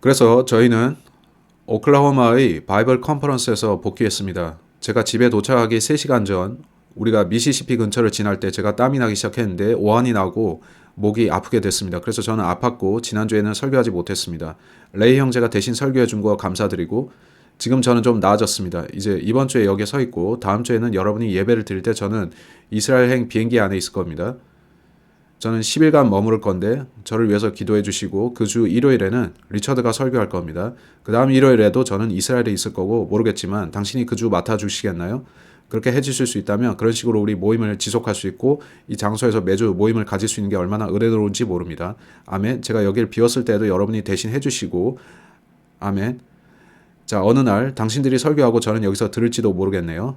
그래서 저희는 오클라호마의 바이블 컨퍼런스에서 복귀했습니다. 제가 집에 도착하기 3시간 전 우리가 미시시피 근처를 지날 때 제가 땀이 나기 시작했는데 오한이 나고 목이 아프게 됐습니다. 그래서 저는 아팠고 지난주에는 설교하지 못했습니다. 레이 형제가 대신 설교해 준 거 감사드리고 지금 저는 좀 나아졌습니다. 이제 이번 주에 여기에 서 있고 다음 주에는 여러분이 예배를 드릴 때 저는 이스라엘행 비행기 안에 있을 겁니다. 저는 10일간 머무를 건데 저를 위해서 기도해 주시고 그 주 일요일에는 리처드가 설교할 겁니다. 그 다음 일요일에도 저는 이스라엘에 있을 거고 모르겠지만 당신이 그 주 맡아주시겠나요? 그렇게 해주실 수 있다면 그런 식으로 우리 모임을 지속할 수 있고 이 장소에서 매주 모임을 가질 수 있는 게 얼마나 은혜로운지 모릅니다. 아멘. 제가 여기를 비웠을 때도 여러분이 대신 해주시고 아멘. 자, 어느 날 당신들이 설교하고 저는 여기서 들을지도 모르겠네요.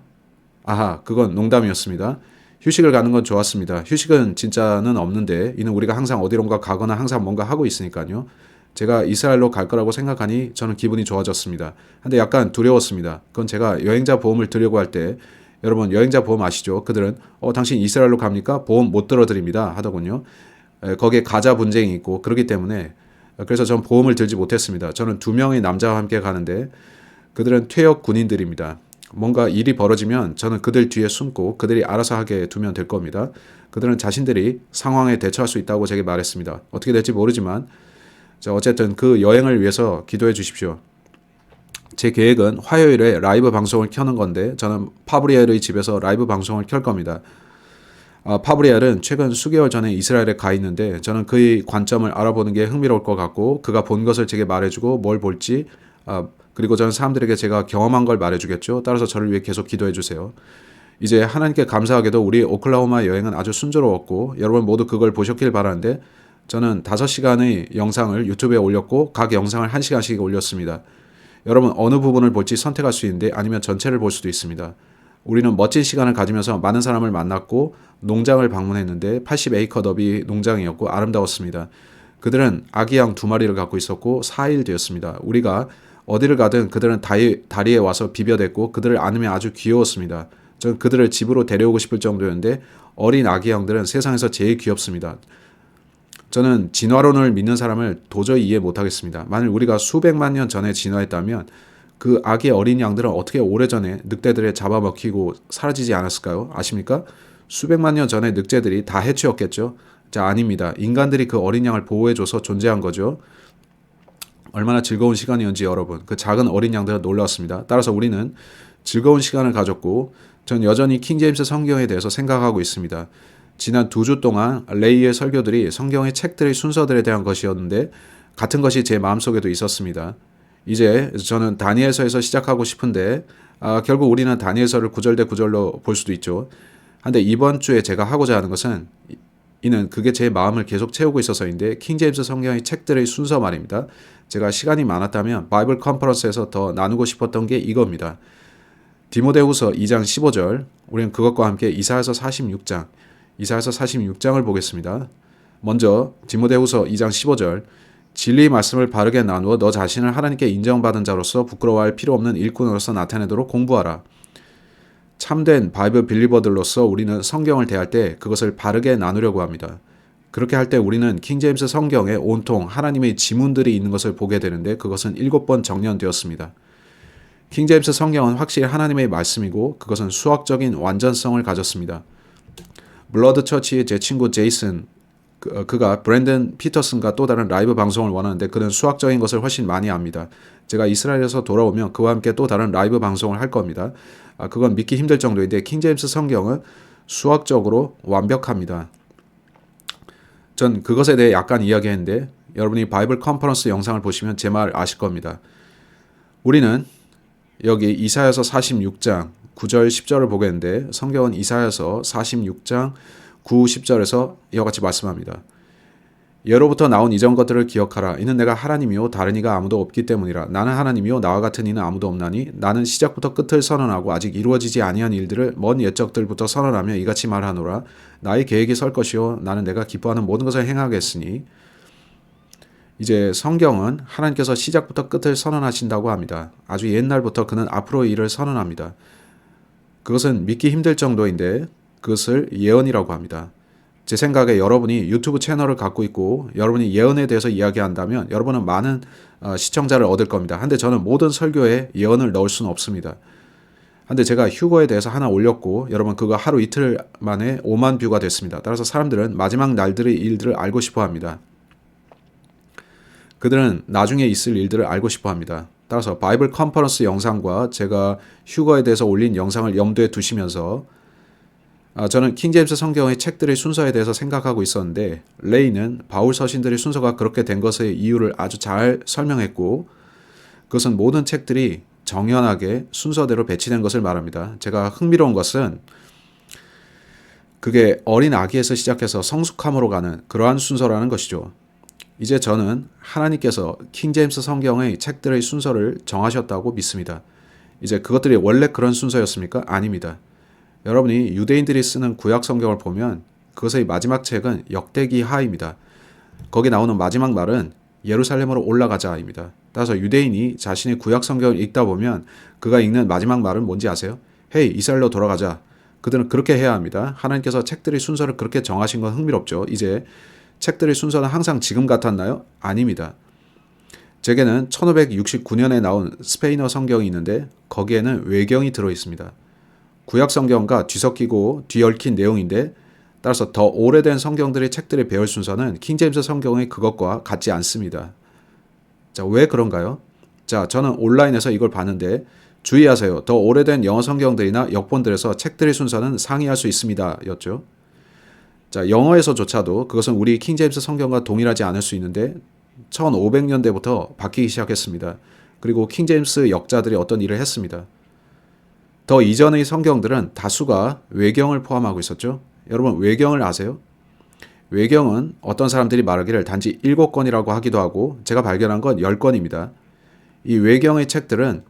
아하, 그건 농담이었습니다. 휴식을 가는 건 좋았습니다. 휴식은 진짜는 없는데 이는 우리가 항상 어디론가 가거나 항상 뭔가 하고 있으니까요. 제가 이스라엘로 갈 거라고 생각하니 저는 기분이 좋아졌습니다. 근데 약간 두려웠습니다. 그건 제가 여행자 보험을 드리려고 할 때 여러분 여행자 보험 아시죠? 그들은 당신 이스라엘로 갑니까? 보험 못 들어드립니다 하더군요. 거기에 가자 분쟁이 있고 그렇기 때문에 그래서 전 보험을 들지 못했습니다. 저는 2명의 남자와 함께 가는데 그들은 퇴역 군인들입니다. 뭔가 일이 벌어지면 저는 그들 뒤에 숨고 그들이 알아서 하게 두면 될 겁니다. 그들은 자신들이 상황에 대처할 수 있다고 제게 말했습니다. 어떻게 될지 모르지만 자, 어쨌든 그 여행을 위해서 기도해 주십시오. 제 계획은 화요일에 라이브 방송을 켜는 건데 저는 파브리엘의 집에서 라이브 방송을 켤 겁니다. 파브리엘은 최근 수개월 전에 이스라엘에 가 있는데 저는 그의 관점을 알아보는 게 흥미로울 것 같고 그가 본 것을 제게 말해주고 뭘 볼지 그리고 저는 사람들에게 제가 경험한 걸 말해주겠죠. 따라서 저를 위해 계속 기도해 주세요. 이제 하나님께 감사하게도 우리 오클라호마 여행은 아주 순조로웠고 여러분 모두 그걸 보셨길 바라는데 저는 5시간의 영상을 유튜브에 올렸고 각 영상을 1시간씩 올렸습니다. 여러분 어느 부분을 볼지 선택할 수 있는데 아니면 전체를 볼 수도 있습니다. 우리는 멋진 시간을 가지면서 많은 사람을 만났고 농장을 방문했는데 80에이커 더비 농장이었고 아름다웠습니다. 그들은 아기 양 2마리를 갖고 있었고 4일 되었습니다. 우리가 어디를 가든 그들은 다리에 와서 비벼댔고 그들을 안으면 아주 귀여웠습니다. 전 그들을 집으로 데려오고 싶을 정도였는데 어린 아기 양들은 세상에서 제일 귀엽습니다. 저는 진화론을 믿는 사람을 도저히 이해 못하겠습니다. 만일 우리가 수백만 년 전에 진화했다면 그 아기 어린 양들은 어떻게 오래전에 늑대들에 잡아먹히고 사라지지 않았을까요? 아십니까? 수백만 년 전에 늑대들이 다 해치웠겠죠? 자, 아닙니다. 인간들이 그 어린 양을 보호해줘서 존재한 거죠. 얼마나 즐거운 시간이었는지 여러분. 그 작은 어린 양들은 놀라웠습니다. 따라서 우리는 즐거운 시간을 가졌고 전 여전히 킹제임스 성경에 대해서 생각하고 있습니다. 지난 2주 동안 레이의 설교들이 성경의 책들의 순서들에 대한 것이었는데 같은 것이 제 마음속에도 있었습니다. 이제 저는 다니엘서에서 시작하고 싶은데 결국 우리는 다니엘서를 구절대 구절로 볼 수도 있죠. 근데 이번 주에 제가 하고자 하는 것은 이는 그게 제 마음을 계속 채우고 있어서인데 킹제임스 성경의 책들의 순서 말입니다. 제가 시간이 많았다면 바이블 컨퍼런스에서 더 나누고 싶었던 게 이겁니다. 디모데후서 2장 15절 우리는 그것과 함께 이사야서 46장을 보겠습니다. 먼저 디모데후서 2장 15절 진리의 말씀을 바르게 나누어 너 자신을 하나님께 인정받은 자로서 부끄러워할 필요 없는 일꾼으로서 나타내도록 공부하라. 참된 바이블 빌리버들로서 우리는 성경을 대할 때 그것을 바르게 나누려고 합니다. 그렇게 할 때 우리는 킹제임스 성경에 온통 하나님의 지문들이 있는 것을 보게 되는데 그것은 7번 정년되었습니다. 킹제임스 성경은 확실히 하나님의 말씀이고 그것은 수학적인 완전성을 가졌습니다. 블러드 처치의 제 친구 제이슨 그가 브랜든 피터슨과 또 다른 라이브 방송을 원하는데 그는 수학적인 것을 훨씬 많이 압니다. 제가 이스라엘에서 돌아오면 그와 함께 또 다른 라이브 방송을 할 겁니다. 그건 믿기 힘들 정도인데 킹제임스 성경은 수학적으로 완벽합니다. 전 그것에 대해 약간 이야기했는데 여러분이 바이블 컨퍼런스 영상을 보시면 제 말 아실 겁니다. 우리는 여기 이사야서 46장 9절 10절을 보겠는데 성경은 이사야서 46장 9, 10절에서 이와 같이 말씀합니다. 예로부터 나온 이전 것들을 기억하라. 이는 내가 하나님이요 다른 이가 아무도 없기 때문이라. 나는 하나님이요 나와 같은 이는 아무도 없나니 나는 시작부터 끝을 선언하고 아직 이루어지지 아니한 일들을 먼 옛적들부터 선언하며 이같이 말하노라. 나의 계획이 설 것이요 나는 내가 기뻐하는 모든 것을 행하겠으니. 이제 성경은 하나님께서 시작부터 끝을 선언하신다고 합니다. 아주 옛날부터 그는 앞으로의 일을 선언합니다. 그것은 믿기 힘들 정도인데 그것을 예언이라고 합니다. 제 생각에 여러분이 유튜브 채널을 갖고 있고 여러분이 예언에 대해서 이야기한다면 여러분은 많은 시청자를 얻을 겁니다. 한데 저는 모든 설교에 예언을 넣을 수는 없습니다. 한데 제가 휴거에 대해서 하나 올렸고 여러분 그거 하루 이틀 만에 5만 뷰가 됐습니다. 따라서 사람들은 마지막 날들의 일들을 알고 싶어 합니다. 그들은 나중에 있을 일들을 알고 싶어 합니다. 따라서 바이블 컨퍼런스 영상과 제가 휴거에 대해서 올린 영상을 염두에 두시면서 저는 킹제임스 성경의 책들의 순서에 대해서 생각하고 있었는데 레이는 바울 서신들의 순서가 그렇게 된 것의 이유를 아주 잘 설명했고 그것은 모든 책들이 정연하게 순서대로 배치된 것을 말합니다. 제가 흥미로운 것은 그게 어린 아기에서 시작해서 성숙함으로 가는 그러한 순서라는 것이죠. 이제 저는 하나님께서 킹제임스 성경의 책들의 순서를 정하셨다고 믿습니다. 이제 그것들이 원래 그런 순서였습니까? 아닙니다. 여러분이 유대인들이 쓰는 구약 성경을 보면 그것의 마지막 책은 역대기 하입니다. 거기 나오는 마지막 말은 예루살렘으로 올라가자입니다. 따라서 유대인이 자신의 구약 성경을 읽다 보면 그가 읽는 마지막 말은 뭔지 아세요? 헤이 이스라엘로 돌아가자. 그들은 그렇게 해야 합니다. 하나님께서 책들의 순서를 그렇게 정하신 건 흥미롭죠. 이제 책들의 순서는 항상 지금 같았나요? 아닙니다. 제게는 1569년에 나온 스페인어 성경이 있는데 거기에는 외경이 들어있습니다. 구약 성경과 뒤섞이고 뒤얽힌 내용인데 따라서 더 오래된 성경들의 책들의 배열 순서는 킹제임스 성경의 그것과 같지 않습니다. 자, 왜 그런가요? 자, 저는 온라인에서 이걸 봤는데 주의하세요. 더 오래된 영어 성경들이나 역본들에서 책들의 순서는 상이할 수 있습니다. 였죠. 자, 영어에서조차도 그것은 우리 킹제임스 성경과 동일하지 않을 수 있는데 1500년대부터 바뀌기 시작했습니다. 그리고 킹제임스 역자들이 어떤 일을 했습니다. 더 이전의 성경들은 다수가 외경을 포함하고 있었죠. 여러분 외경을 아세요? 외경은 어떤 사람들이 말하기를 단지 7권이라고 하기도 하고 제가 발견한 건 10권입니다. 이 외경의 책들은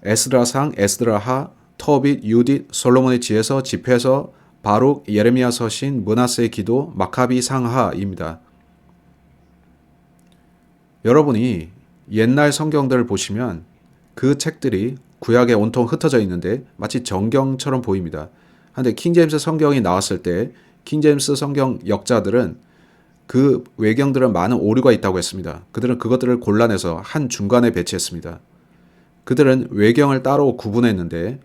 에스드라상, 에스드라하, 터빗, 유딧, 솔로몬의 지혜서, 집회서, 바룩, 예레미야 서신, 므낫세의 기도, 마카비 상하입니다. 여러분이 옛날 성경들을 보시면 그 책들이 구약에 온통 흩어져 있는데 마치 정경처럼 보입니다. 그런데 킹제임스 성경이 나왔을 때 킹제임스 성경 역자들은 그 외경들은 많은 오류가 있다고 했습니다. 그들은 그것들을 골라내서 한 중간에 배치했습니다. 그들은 외경을 따로 구분했는데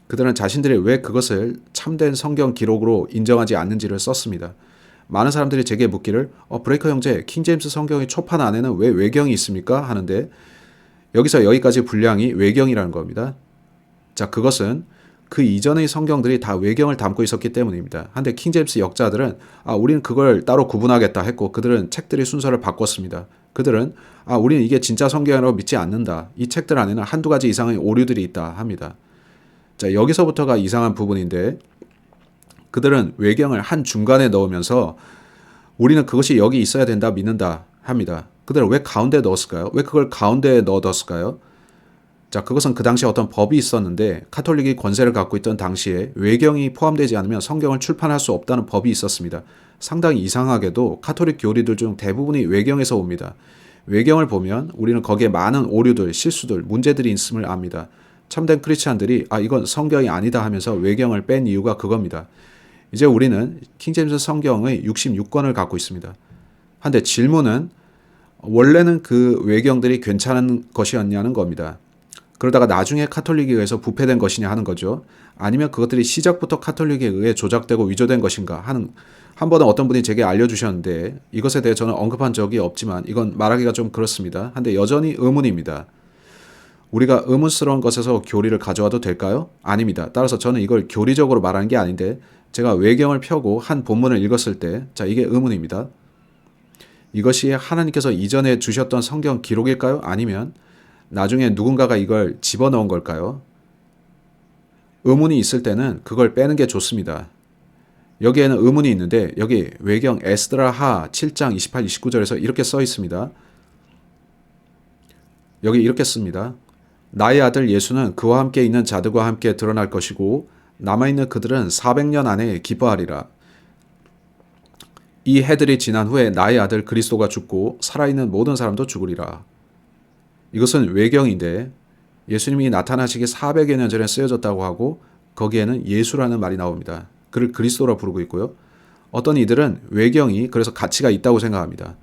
그들은 자신들이 왜 그것을 참된 성경 기록으로 인정하지 않는지를 썼습니다. 많은 사람들이 제게 묻기를 브레이커 형제 킹제임스 성경의 초판 안에는 왜 외경이 있습니까? 하는데 여기서 여기까지 분량이 외경이라는 겁니다. 자, 그것은 그 이전의 성경들이 다 외경을 담고 있었기 때문입니다. 한데 킹제임스 역자들은 우리는 그걸 따로 구분하겠다 했고 그들은 책들의 순서를 바꿨습니다. 그들은 우리는 이게 진짜 성경이라고 믿지 않는다. 이 책들 안에는 한두 가지 이상의 오류들이 있다 합니다. 자, 여기서부터가 이상한 부분인데 그들은 외경을 한 중간에 넣으면서 우리는 그것이 여기 있어야 된다 믿는다 합니다. 그들은 왜 가운데 넣었을까요? 왜 그걸 가운데에 넣어뒀을까요? 자, 그것은 그 당시에 어떤 법이 있었는데 카톨릭이 권세를 갖고 있던 당시에 외경이 포함되지 않으면 성경을 출판할 수 없다는 법이 있었습니다. 상당히 이상하게도 카톨릭 교리들 중 대부분이 외경에서 옵니다. 외경을 보면 우리는 거기에 많은 오류들, 실수들, 문제들이 있음을 압니다. 참된 크리스찬들이 이건 성경이 아니다 하면서 외경을 뺀 이유가 그겁니다. 이제 우리는 킹제임스 성경의 66권을 갖고 있습니다. 한데 질문은 원래는 그 외경들이 괜찮은 것이었냐는 겁니다. 그러다가 나중에 카톨릭에 의해서 부패된 것이냐 하는 거죠. 아니면 그것들이 시작부터 카톨릭에 의해 조작되고 위조된 것인가 하는 한 번은 어떤 분이 제게 알려주셨는데 이것에 대해 저는 언급한 적이 없지만 이건 말하기가 좀 그렇습니다. 한데 여전히 의문입니다. 우리가 의문스러운 것에서 교리를 가져와도 될까요? 아닙니다. 따라서 저는 이걸 교리적으로 말하는 게 아닌데 제가 외경을 펴고 한 본문을 읽었을 때 이게 의문입니다. 이것이 하나님께서 이전에 주셨던 성경 기록일까요? 아니면 나중에 누군가가 이걸 집어넣은 걸까요? 의문이 있을 때는 그걸 빼는 게 좋습니다. 여기에는 의문이 있는데 여기 외경 에스드라하 7장 28, 29절에서 이렇게 써 있습니다. 여기 이렇게 씁니다. 나의 아들 예수는 그와 함께 있는 자들과 함께 드러날 것이고 남아있는 그들은 400년 안에 기뻐하리라. 이 해들이 지난 후에 나의 아들 그리스도가 죽고 살아있는 모든 사람도 죽으리라. 이것은 외경인데 예수님이 나타나시기 400여 년 전에 쓰여졌다고 하고 거기에는 예수라는 말이 나옵니다. 그를 그리스도라 부르고 있고요. 어떤 이들은 외경이 그래서 가치가 있다고 생각합니다.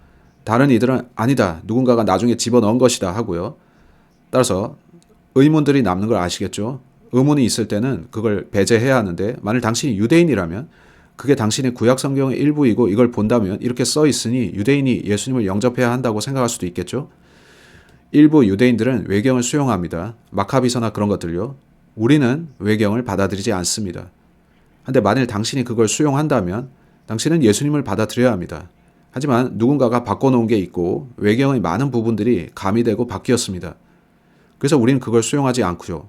다른 이들은 아니다. 누군가가 나중에 집어넣은 것이다 하고요. 따라서 의문들이 남는 걸 아시겠죠? 의문이 있을 때는 그걸 배제해야 하는데 만일 당신이 유대인이라면 그게 당신의 구약 성경의 일부이고 이걸 본다면 이렇게 써 있으니 유대인이 예수님을 영접해야 한다고 생각할 수도 있겠죠? 일부 유대인들은 외경을 수용합니다. 마카비서나 그런 것들요. 우리는 외경을 받아들이지 않습니다. 한데 만일 당신이 그걸 수용한다면 당신은 예수님을 받아들여야 합니다. 하지만 누군가가 바꿔놓은 게 있고 외경의 많은 부분들이 가미되고 바뀌었습니다. 그래서 우리는 그걸 수용하지 않고요.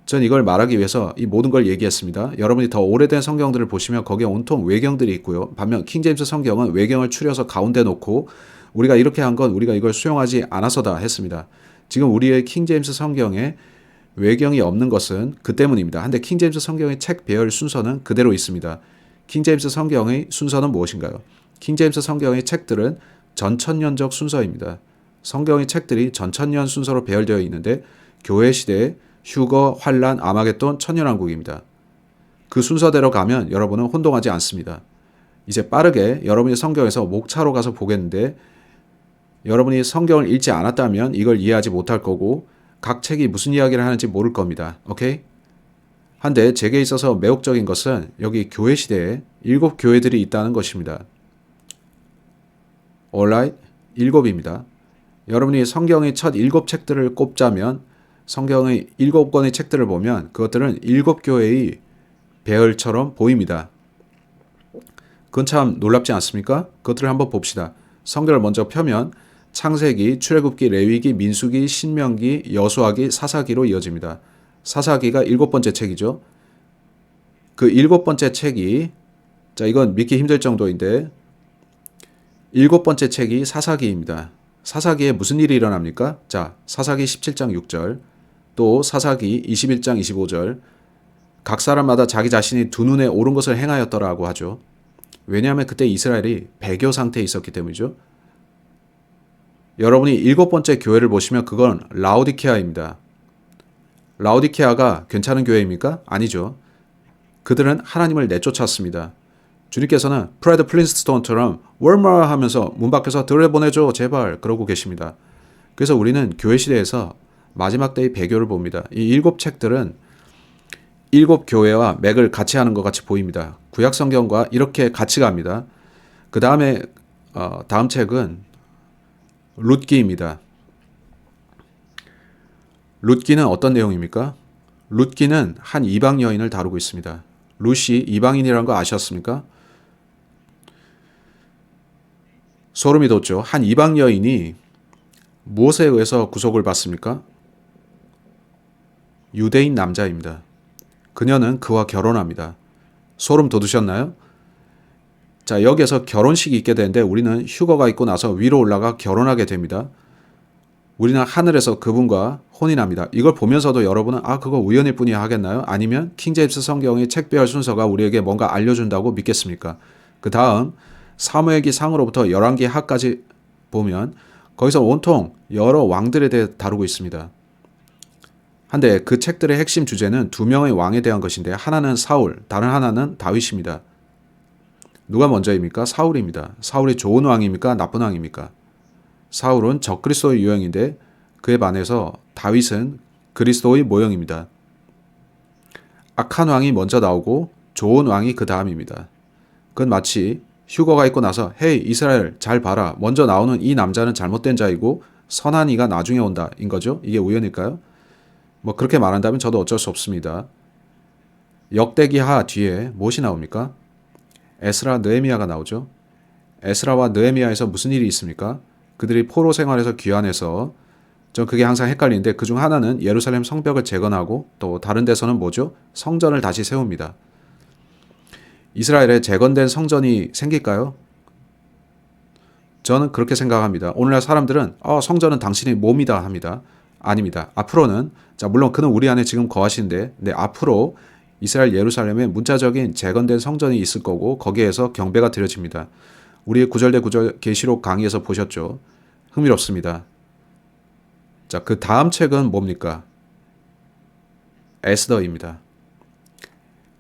전 이걸 말하기 위해서 이 모든 걸 얘기했습니다. 여러분이 더 오래된 성경들을 보시면 거기에 온통 외경들이 있고요. 반면 킹제임스 성경은 외경을 추려서 가운데 놓고 우리가 이렇게 한 건 우리가 이걸 수용하지 않아서다 했습니다. 지금 우리의 킹제임스 성경에 외경이 없는 것은 그 때문입니다. 한데 킹제임스 성경의 책 배열 순서는 그대로 있습니다. 킹제임스 성경의 순서는 무엇인가요? 킹제임스 성경의 책들은 전천년적 순서입니다. 성경의 책들이 전천년 순서로 배열되어 있는데 교회 시대에 휴거, 환란, 아마겟돈, 천년왕국입니다. 그 순서대로 가면 여러분은 혼동하지 않습니다. 이제 빠르게 여러분이 성경에서 목차로 가서 보겠는데 여러분이 성경을 읽지 않았다면 이걸 이해하지 못할 거고 각 책이 무슨 이야기를 하는지 모를 겁니다. 오케이? 한데 제게 있어서 매혹적인 것은 여기 교회 시대에 7 교회들이 있다는 것입니다. Alright? 7입니다. 여러분이 성경의 첫 7 책들을 꼽자면 성경의 7권의 책들을 보면 그것들은 7 교회의 배열처럼 보입니다. 그건 참 놀랍지 않습니까? 그것들을 한번 봅시다. 성경을 먼저 펴면 창세기, 출애굽기, 레위기, 민수기, 신명기, 여수아기, 사사기로 이어집니다. 사사기가 7번째 책이죠. 그 7번째 책이 이건 믿기 힘들 정도인데 7번째 책이 사사기입니다. 사사기에 무슨 일이 일어납니까? 사사기 17장 6절, 또 사사기 21장 25절, 각 사람마다 자기 자신이 두 눈에 옳은 것을 행하였더라고 하죠. 왜냐하면 그때 이스라엘이 배교 상태에 있었기 때문이죠. 여러분이 7번째 교회를 보시면 그건 라오디케아입니다. 라오디케아가 괜찮은 교회입니까? 아니죠. 그들은 하나님을 내쫓았습니다. 주님께서는 프레드 플린스톤처럼 월마 하면서 문 밖에서 들여보내줘 제발 그러고 계십니다. 그래서 우리는 교회 시대에서 마지막 때의 배교를 봅니다. 이 7 책들은 7 교회와 맥을 같이 하는 것 같이 보입니다. 구약 성경과 이렇게 같이 갑니다. 그 다음에 다음 책은 룻기입니다. 룻기는 어떤 내용입니까? 룻기는 한 이방 여인을 다루고 있습니다. 룻이 이방인이라는 거 아셨습니까? 소름이 돋죠. 한 이방 여인이 무엇에 의해서 구속을 받습니까? 유대인 남자입니다. 그녀는 그와 결혼합니다. 소름 돋으셨나요? 여기에서 결혼식이 있게 되는데 우리는 휴거가 있고 나서 위로 올라가 결혼하게 됩니다. 우리는 하늘에서 그분과 혼인합니다. 이걸 보면서도 여러분은 그거 우연일 뿐이야 하겠나요? 아니면 킹제임스 성경의 책배열 순서가 우리에게 뭔가 알려준다고 믿겠습니까? 그 다음 사무엘기 상으로부터 열왕기 하까지 보면 거기서 온통 여러 왕들에 대해 다루고 있습니다. 한데 그 책들의 핵심 주제는 2명의 왕에 대한 것인데 하나는 사울, 다른 하나는 다윗입니다. 누가 먼저입니까? 사울입니다. 사울이 좋은 왕입니까? 나쁜 왕입니까? 사울은 적그리스도의 유형인데 그에 반해서 다윗은 그리스도의 모형입니다. 악한 왕이 먼저 나오고 좋은 왕이 그 다음입니다. 그건 마치 휴거가 있고 나서 헤이 이스라엘 잘 봐라 먼저 나오는 이 남자는 잘못된 자이고 선한 이가 나중에 온다 인 거죠. 이게 우연일까요? 그렇게 말한다면 저도 어쩔 수 없습니다. 역대기하 뒤에 무엇이 나옵니까? 에스라, 느헤미야가 나오죠. 에스라와 느헤미야에서 무슨 일이 있습니까? 그들이 포로 생활에서 귀환해서 전 그게 항상 헷갈리는데 그중 하나는 예루살렘 성벽을 재건하고 또 다른 데서는 뭐죠? 성전을 다시 세웁니다. 이스라엘에 재건된 성전이 생길까요? 저는 그렇게 생각합니다. 오늘날 사람들은 성전은 당신의 몸이다 합니다. 아닙니다. 앞으로는 물론 그는 우리 안에 지금 거하시는데 앞으로 이스라엘 예루살렘에 문자적인 재건된 성전이 있을 거고 거기에서 경배가 드려집니다. 우리의 구절대 구절 계시록 강의에서 보셨죠. 흥미롭습니다. 그 다음 책은 뭡니까? 에스더입니다.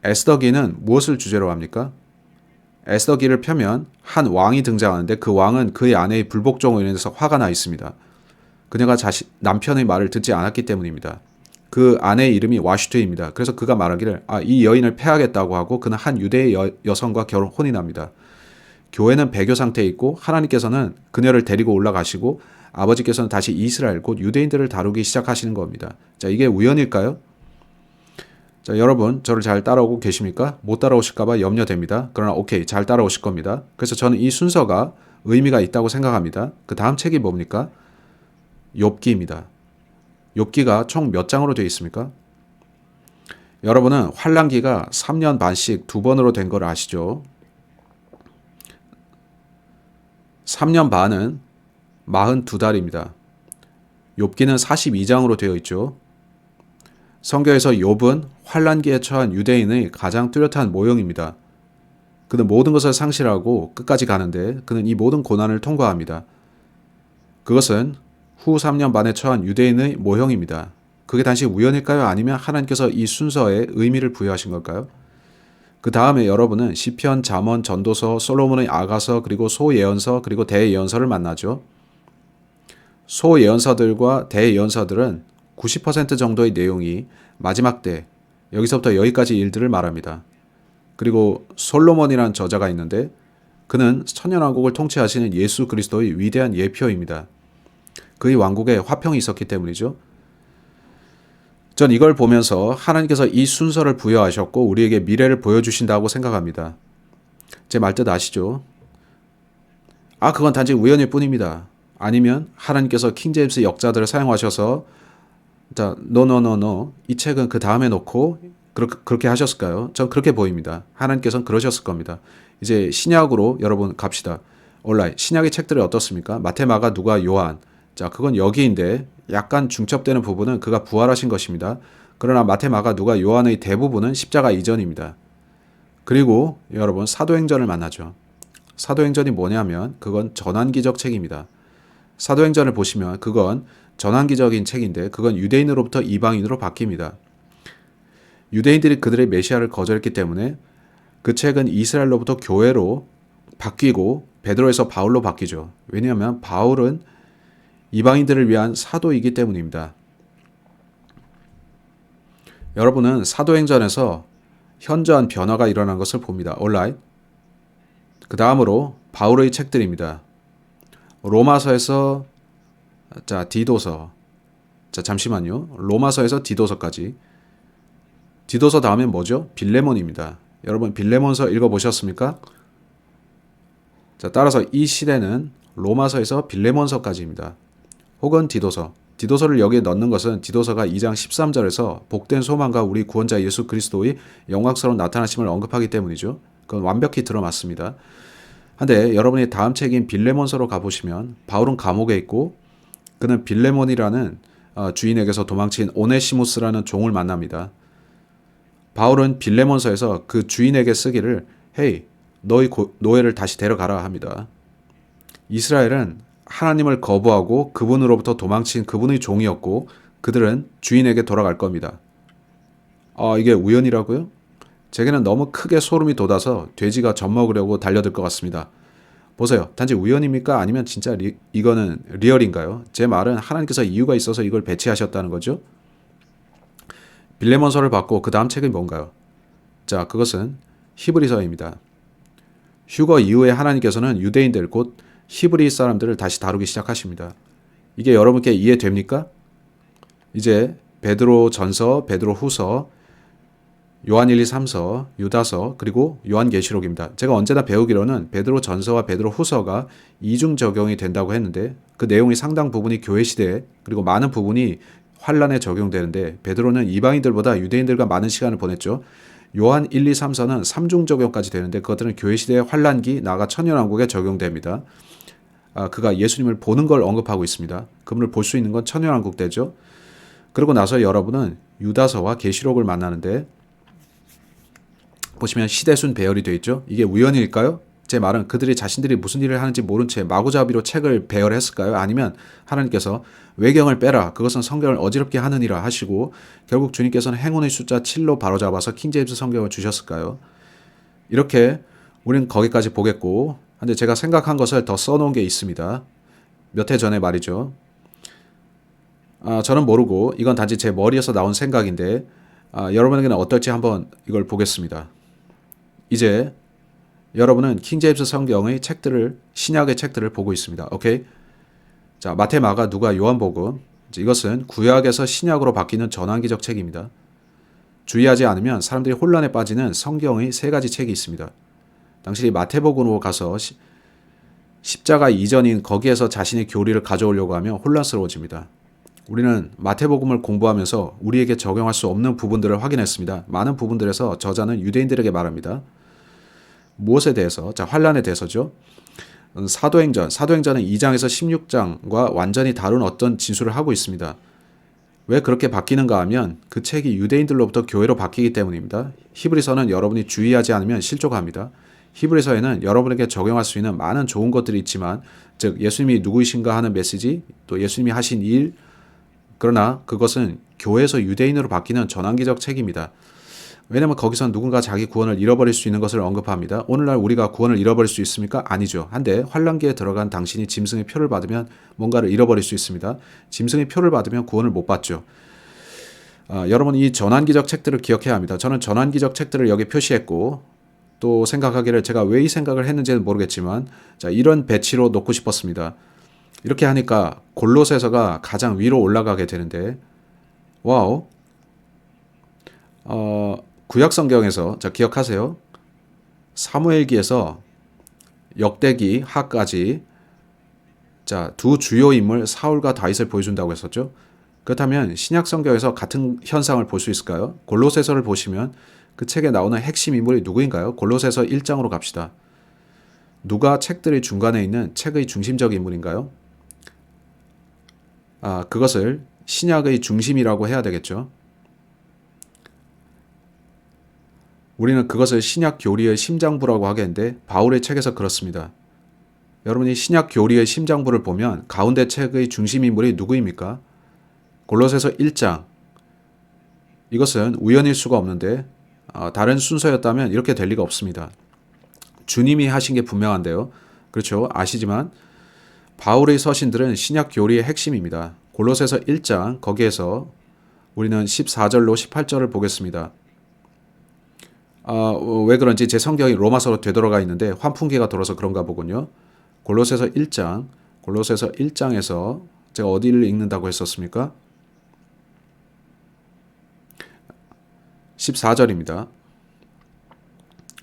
에스더기는 무엇을 주제로 합니까? 에스더기를 펴면 한 왕이 등장하는데 그 왕은 그의 아내의 불복종으로 인해서 화가 나 있습니다. 그녀가 남편의 말을 듣지 않았기 때문입니다. 그 아내의 이름이 와슈트입니다. 그래서 그가 말하기를 이 여인을 패하겠다고 하고 그는 한 유대의 여성과 혼인합니다. 교회는 배교 상태에 있고 하나님께서는 그녀를 데리고 올라가시고 아버지께서는 다시 이스라엘 곧 유대인들을 다루기 시작하시는 겁니다. 자, 이게 우연일까요? 자, 여러분 저를 잘 따라오고 계십니까? 못 따라오실까봐 염려됩니다. 그러나 오케이, 잘 따라오실 겁니다. 그래서 저는 이 순서가 의미가 있다고 생각합니다. 그 다음 책이 뭡니까? 욥기입니다. 욥기가 총 몇 장으로 되어 있습니까? 여러분은 환란기가 3년 반씩 2번으로 된 걸 아시죠? 3년 반은 42달입니다. 욥기는 42장으로 되어 있죠. 성경에서 욥은 환란기에 처한 유대인의 가장 뚜렷한 모형입니다. 그는 모든 것을 상실하고 끝까지 가는데 그는 이 모든 고난을 통과합니다. 그것은 후 3년 반에 처한 유대인의 모형입니다. 그게 단지 우연일까요? 아니면 하나님께서 이 순서에 의미를 부여하신 걸까요? 그 다음에 여러분은 시편, 잠언, 전도서, 솔로몬의 아가서, 그리고 소예언서, 그리고 대예언서를 만나죠. 소예언서들과 대예언서들은 90% 정도의 내용이 마지막 때, 여기서부터 여기까지 일들을 말합니다. 그리고 솔로몬이라는 저자가 있는데 그는 천년왕국을 통치하시는 예수 그리스도의 위대한 예표입니다. 그의 왕국에 화평이 있었기 때문이죠. 전 이걸 보면서 하나님께서 이 순서를 부여하셨고 우리에게 미래를 보여주신다고 생각합니다. 제 말뜻 아시죠? 그건 단지 우연일 뿐입니다. 아니면 하나님께서 킹제임스 역자들을 사용하셔서 노. 이 책은 그 다음에 놓고 그렇게 하셨을까요? 전 그렇게 보입니다. 하나님께서는 그러셨을 겁니다. 이제 신약으로 여러분 갑시다. 온라인 신약의 책들이 어떻습니까? 마태, 마가, 누가, 요한. 자, 그건 여기인데 약간 중첩되는 부분은 그가 부활하신 것입니다. 그러나 마태, 마가, 누가, 요한의 대부분은 십자가 이전입니다. 그리고 여러분 사도행전을 만나죠. 사도행전이 뭐냐면 그건 전환기적 책입니다. 사도행전을 보시면 그건 전환기적인 책인데 그건 유대인으로부터 이방인으로 바뀝니다. 유대인들이 그들의 메시아를 거절했기 때문에 그 책은 이스라엘로부터 교회로 바뀌고 베드로에서 바울로 바뀌죠. 왜냐하면 바울은 이방인들을 위한 사도이기 때문입니다. 여러분은 사도행전에서 현저한 변화가 일어난 것을 봅니다. 온라인. 그 다음으로 바울의 책들입니다. 로마서에서 디도서. 잠시만요. 로마서에서 디도서까지. 디도서 다음엔 뭐죠? 빌레몬입니다. 여러분 빌레몬서 읽어보셨습니까? 따라서 이 시대는 로마서에서 빌레몬서까지입니다. 혹은 디도서. 디도서를 여기에 넣는 것은 디도서가 2장 13절에서 복된 소망과 우리 구원자 예수 그리스도의 영광스러운 나타나심을 언급하기 때문이죠. 그건 완벽히 들어맞습니다. 한데 여러분이 다음 책인 빌레몬서로 가보시면 바울은 감옥에 있고 그는 빌레몬이라는 주인에게서 도망친 오네시무스라는 종을 만납니다. 바울은 빌레몬서에서 그 주인에게 쓰기를 헤이 너희 노예를 다시 데려가라 합니다. 이스라엘은 하나님을 거부하고 그분으로부터 도망친 그분의 종이었고 그들은 주인에게 돌아갈 겁니다. 이게 우연이라고요? 제게는 너무 크게 소름이 돋아서 돼지가 젖 먹으려고 달려들 것 같습니다. 보세요. 단지 우연입니까? 아니면 진짜 이거는 리얼인가요? 제 말은 하나님께서 이유가 있어서 이걸 배치하셨다는 거죠. 빌레몬서를 받고 그 다음 책이 뭔가요? 그것은 히브리서입니다. 휴거 이후에 하나님께서는 유대인들 곧 히브리 사람들을 다시 다루기 시작하십니다. 이게 여러분께 이해됩니까? 이제 베드로 전서, 베드로 후서, 요한 1, 2, 3서, 유다서, 그리고 요한계시록입니다. 제가 언제나 배우기로는 베드로 전서와 베드로 후서가 이중 적용이 된다고 했는데 그 내용이 상당 부분이 교회 시대에 그리고 많은 부분이 환란에 적용되는데 베드로는 이방인들보다 유대인들과 많은 시간을 보냈죠. 요한 1, 2, 3서는 3중 적용까지 되는데 그것들은 교회 시대의 환란기, 나아가 천년왕국에 적용됩니다. 그가 예수님을 보는 걸 언급하고 있습니다. 그분을 볼 수 있는 건 천년왕국 때죠. 그러고 나서 여러분은 유다서와 계시록을 만나는데 보시면 시대순 배열이 되어 있죠. 이게 우연일까요? 제 말은 그들이 자신들이 무슨 일을 하는지 모른 채 마구잡이로 책을 배열했을까요? 아니면 하나님께서 외경을 빼라. 그것은 성경을 어지럽게 하느니라 하시고 결국 주님께서는 행운의 숫자 7로 바로잡아서 킹제임스 성경을 주셨을까요? 이렇게 우리는 거기까지 보겠고, 근데 제가 생각한 것을 더 써놓은 게 있습니다. 몇 해 전에 말이죠. 저는 모르고 이건 단지 제 머리에서 나온 생각인데 여러분에게는 어떨지 한번 이걸 보겠습니다. 이제 여러분은 킹제임스 성경의 책들을 신약의 책들을 보고 있습니다. 오케이? 자, 마태, 마가, 누가, 요한복음. 이것은 구약에서 신약으로 바뀌는 전환기적 책입니다. 주의하지 않으면 사람들이 혼란에 빠지는 성경의 세 가지 책이 있습니다. 당신이 마태복음으로 가서 십자가 이전인 거기에서 자신의 교리를 가져오려고 하면 혼란스러워집니다. 우리는 마태복음을 공부하면서 우리에게 적용할 수 없는 부분들을 확인했습니다. 많은 부분들에서 저자는 유대인들에게 말합니다. 무엇에 대해서? 자, 환란에 대해서죠. 사도행전은 2장에서 16장과 완전히 다른 어떤 진술을 하고 있습니다. 왜 그렇게 바뀌는가 하면 그 책이 유대인들로부터 교회로 바뀌기 때문입니다. 히브리서는 여러분이 주의하지 않으면 실족합니다. 히브리서에는 여러분에게 적용할 수 있는 많은 좋은 것들이 있지만, 즉 예수님이 누구이신가 하는 메시지, 또 예수님이 하신 일, 그러나 그것은 교회에서 유대인으로 바뀌는 전환기적 책입니다. 왜냐하면 거기선 누군가 자기 구원을 잃어버릴 수 있는 것을 언급합니다. 오늘날 우리가 구원을 잃어버릴 수 있습니까? 아니죠. 한데 환란기에 들어간 당신이 짐승의 표를 받으면 뭔가를 잃어버릴 수 있습니다. 짐승의 표를 받으면 구원을 못 받죠. 여러분 이 전환기적 책들을 기억해야 합니다. 저는 전환기적 책들을 여기 표시했고 또 생각하기를 제가 왜 이 생각을 했는지는 모르겠지만 자, 이런 배치로 놓고 싶었습니다. 이렇게 하니까 골로새서가 가장 위로 올라가게 되는데 와우. 구약 성경에서 자 기억하세요. 사무엘기에서 역대기 하까지 자, 두 주요 인물 사울과 다윗을 보여준다고 했었죠. 그렇다면 신약 성경에서 같은 현상을 볼 수 있을까요? 골로새서를 보시면 그 책에 나오는 핵심 인물이 누구인가요? 골로새서 1장으로 갑시다. 누가 책들의 중간에 있는 책의 중심적 인물인가요? 그것을 신약의 중심이라고 해야 되겠죠. 우리는 그것을 신약 교리의 심장부라고 하겠는데 바울의 책에서 그렇습니다. 여러분이 신약 교리의 심장부를 보면 가운데 책의 중심 인물이 누구입니까? 골로새서 1장. 이것은 우연일 수가 없는데 다른 순서였다면 이렇게 될 리가 없습니다. 주님이 하신 게 분명한데요. 그렇죠. 아시지만 바울의 서신들은 신약 교리의 핵심입니다. 골로새서 1장 거기에서 우리는 14절로 18절을 보겠습니다. 왜 그런지 제 성경이 로마서로 되돌아가 있는데 환풍기가 돌아서 그런가 보군요. 골로새서 1장에서 제가 어디를 읽는다고 했었습니까? 14절입니다.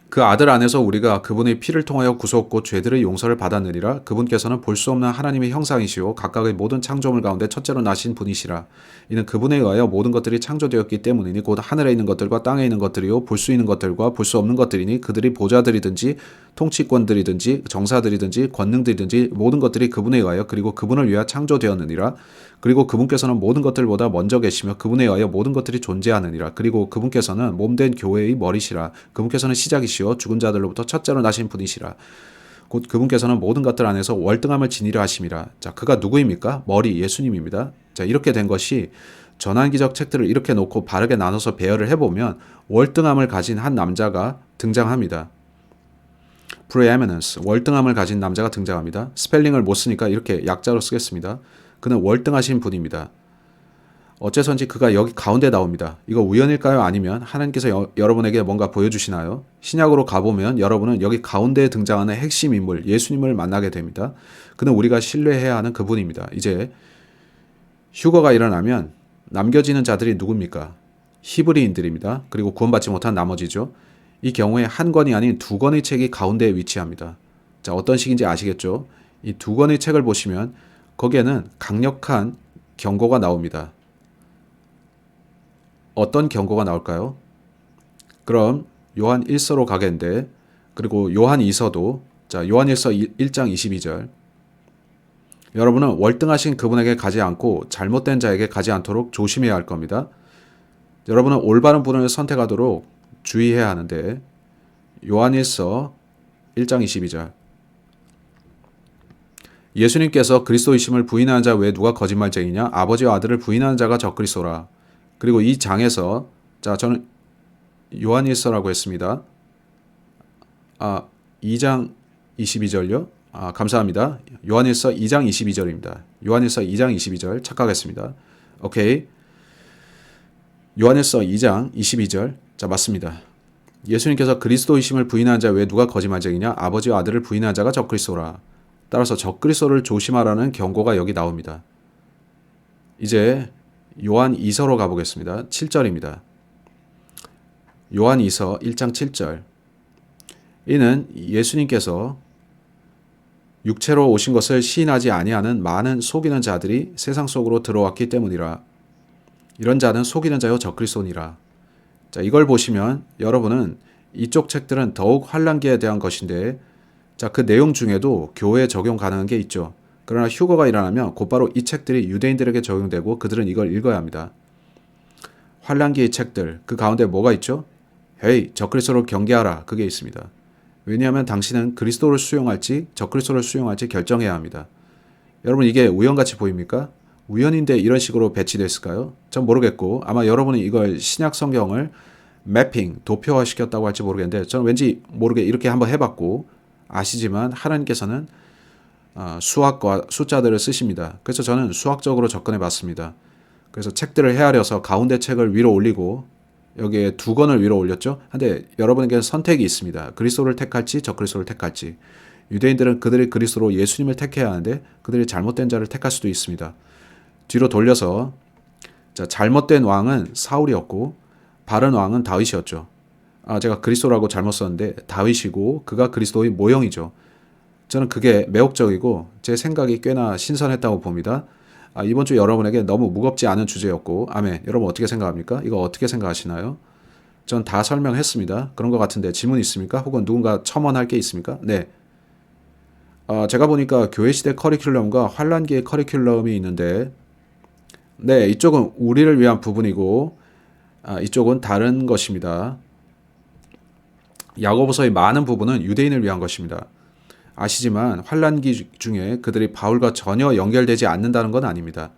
그 아들 안에서 우리가 그분의 피를 통하여 구속 곧 죄들의 용서를 받았느니라. 그분께서는 볼 수 없는 하나님의 형상이시오 각각의 모든 창조물 가운데 첫째로 나신 분이시라. 이는 그분에 의하여 모든 것들이 창조되었기 때문이니 곧 하늘에 있는 것들과 땅에 있는 것들이요 볼 수 있는 것들과 볼 수 없는 것들이니 그들이 보좌들이든지 통치권들이든지 정사들이든지 권능들이든지 모든 것들이 그분에 의하여 그리고 그분을 위하여 창조되었느니라. 그리고 그분께서는 모든 것들보다 먼저 계시며 그분에 의하여 모든 것들이 존재하느니라. 그리고 그분께서는 몸된 교회의 머리시라. 그분께서는 시작이시요 죽은 자들로부터 첫째로 나신 분이시라. 곧 그분께서는 모든 것들 안에서 월등함을 지니려 하심이라. 자, 그가 누구입니까? 머리 예수님입니다. 자, 이렇게 된 것이 전환기적 책들을 이렇게 놓고 바르게 나눠서 배열을 해보면 월등함을 가진 한 남자가 등장합니다. preeminence, 월등함을 가진 남자가 등장합니다. 스펠링을 못 쓰니까 이렇게 약자로 쓰겠습니다. 그는 월등하신 분입니다. 어째서인지 그가 여기 가운데 나옵니다. 이거 우연일까요? 아니면 하나님께서 여러분에게 뭔가 보여주시나요? 신약으로 가보면 여러분은 여기 가운데에 등장하는 핵심 인물 예수님을 만나게 됩니다. 그는 우리가 신뢰해야 하는 그분입니다. 이제 휴거가 일어나면 남겨지는 자들이 누굽니까? 히브리인들입니다. 그리고 구원받지 못한 나머지죠. 이 경우에 한 권이 아닌 두 권의 책이 가운데에 위치합니다. 자, 어떤 식인지 아시겠죠? 이 두 권의 책을 보시면 거기에는 강력한 경고가 나옵니다. 어떤 경고가 나올까요? 그럼 요한 1서로 가겠는데 그리고 요한 2서도 자, 요한 1서 1장 22절 여러분은 월등하신 그분에게 가지 않고 잘못된 자에게 가지 않도록 조심해야 할 겁니다. 여러분은 올바른 분을 선택하도록 주의해야 하는데 요한 1서 1장 22절 예수님께서 그리스도이심을 부인하는 자 외에 누가 거짓말쟁이냐? 아버지와 아들을 부인하는 자가 적그리스도라. 그리고 이 장에서 자 저는 요한 1서라고 했습니다. 2장 22절요? 감사합니다. 요한일서 2장 22절입니다. 요한일서 2장 22절 착각했습니다. 오케이. 요한일서 2장 22절. 자, 맞습니다. 예수님께서 그리스도이심을 부인한 자 외에 누가 거짓말쟁이냐? 아버지와 아들을 부인한 자가 적그리스도라. 따라서 적그리스도를 조심하라는 경고가 여기 나옵니다. 이제 요한 2서로 가보겠습니다. 7절입니다. 요한 2서 1장 7절. 이는 예수님께서 육체로 오신 것을 시인하지 아니하는 많은 속이는 자들이 세상 속으로 들어왔기 때문이라. 이런 자는 속이는 자요 적그리스도니라. 자, 이걸 보시면 여러분은 이쪽 책들은 더욱 환란기에 대한 것인데, 자, 그 내용 중에도 교회에 적용 가능한 게 있죠. 그러나 휴거가 일어나면 곧바로 이 책들이 유대인들에게 적용되고 그들은 이걸 읽어야 합니다. 환란기의 책들, 그 가운데 뭐가 있죠? 헤이, 적그리스도를 경계하라. 그게 있습니다. 왜냐하면 당신은 그리스도를 수용할지 적그리스도를 수용할지 결정해야 합니다. 여러분, 이게 우연같이 보입니까? 우연인데 이런 식으로 배치됐을까요? 전 모르겠고, 아마 여러분이 이걸 신약 성경을 매핑, 도표화시켰다고 할지 모르겠는데, 저는 왠지 모르게 이렇게 한번 해봤고, 아시지만 하나님께서는 수학과 숫자들을 쓰십니다. 그래서 저는 수학적으로 접근해 봤습니다. 그래서 책들을 헤아려서 가운데 책을 위로 올리고 여기에 두 권을 위로 올렸죠. 근데 여러분에게는 선택이 있습니다. 그리스도를 택할지 적그리스도를 택할지. 유대인들은 그들이 그리스도로 예수님을 택해야 하는데 그들이 잘못된 자를 택할 수도 있습니다. 뒤로 돌려서, 자, 잘못된 왕은 사울이었고 바른 왕은 다윗이었죠. 제가 그리스도라고 잘못 썼는데 다윗이고 그가 그리스도의 모형이죠. 저는 그게 매혹적이고 제 생각이 꽤나 신선했다고 봅니다. 이번 주 여러분에게 너무 무겁지 않은 주제였고, 아멘. 여러분 어떻게 생각합니까? 이거 어떻게 생각하시나요? 전 다 설명했습니다. 그런 것 같은데 질문 있습니까? 혹은 누군가 첨언할 게 있습니까? 네. 제가 보니까 교회시대 커리큘럼과 환란기의 커리큘럼이 있는데, 네, 이쪽은 우리를 위한 부분이고 이쪽은 다른 것입니다. 야고보서의 많은 부분은 유대인을 위한 것입니다. 아시지만 환란기 중에 그들이 바울과 전혀 연결되지 않는다는 건 아닙니다.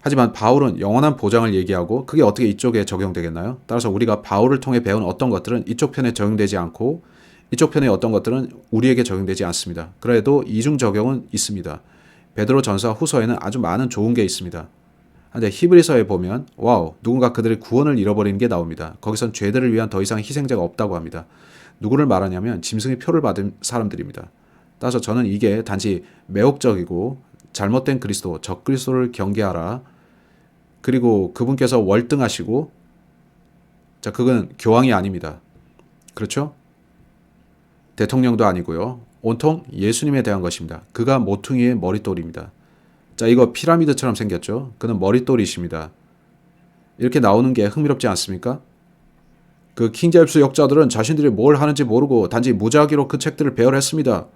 하지만 바울은 영원한 보장을 얘기하고 그게 어떻게 이쪽에 적용되겠나요? 따라서 우리가 바울을 통해 배운 어떤 것들은 이쪽 편에 적용되지 않고 이쪽 편의 어떤 것들은 우리에게 적용되지 않습니다. 그래도 이중 적용은 있습니다. 베드로 전서 후서에는 아주 많은 좋은 게 있습니다. 근데 히브리서에 보면 와우, 누군가 그들의 구원을 잃어버리는 게 나옵니다. 거기선 죄들을 위한 더 이상 희생자가 없다고 합니다. 누구를 말하냐면 짐승의 표를 받은 사람들입니다. 따라서 저는 이게 단지 매혹적이고 잘못된 그리스도, 적그리스도를 경계하라. 그리고 그분께서 월등하시고, 자, 그건 교황이 아닙니다. 그렇죠? 대통령도 아니고요. 온통 예수님에 대한 것입니다. 그가 모퉁이의 머릿돌입니다. 자, 이거 피라미드처럼 생겼죠? 그는 머릿돌이십니다. 이렇게 나오는 게 흥미롭지 않습니까? 그 킹제임스 역자들은 자신들이 뭘 하는지 모르고 단지 무작위로 그 책들을 배열했습니다.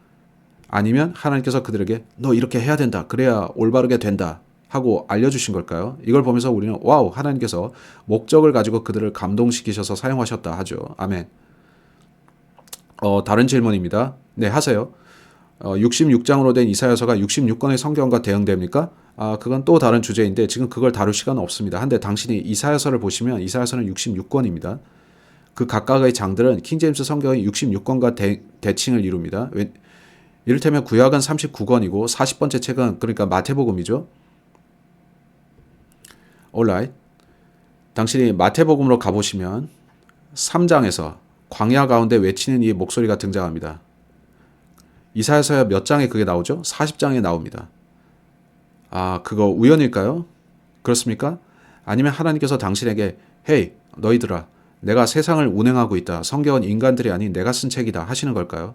아니면 하나님께서 그들에게 너 이렇게 해야 된다. 그래야 올바르게 된다. 하고 알려주신 걸까요? 이걸 보면서 우리는 와우, 하나님께서 목적을 가지고 그들을 감동시키셔서 사용하셨다 하죠. 아멘. 다른 질문입니다. 네, 하세요. 66장으로 된 이사야서가 66권의 성경과 대응됩니까? 그건 또 다른 주제인데 지금 그걸 다룰 시간은 없습니다. 한데 당신이 이사야서를 보시면 이사야서는 66권입니다. 그 각각의 장들은 킹제임스 성경의 66권과 대칭을 이룹니다. 이를테면 구약은 39권이고 40번째 책은 그러니까 마태복음이죠. alright. 당신이 마태복음으로 가보시면 3장에서 광야 가운데 외치는 이 목소리가 등장합니다. 이사야서 몇 장에 그게 나오죠? 40장에 나옵니다. 그거 우연일까요? 그렇습니까? 아니면 하나님께서 당신에게 헤이, 너희들아, 내가 세상을 운행하고 있다. 성경은 인간들이 아닌 내가 쓴 책이다 하시는 걸까요?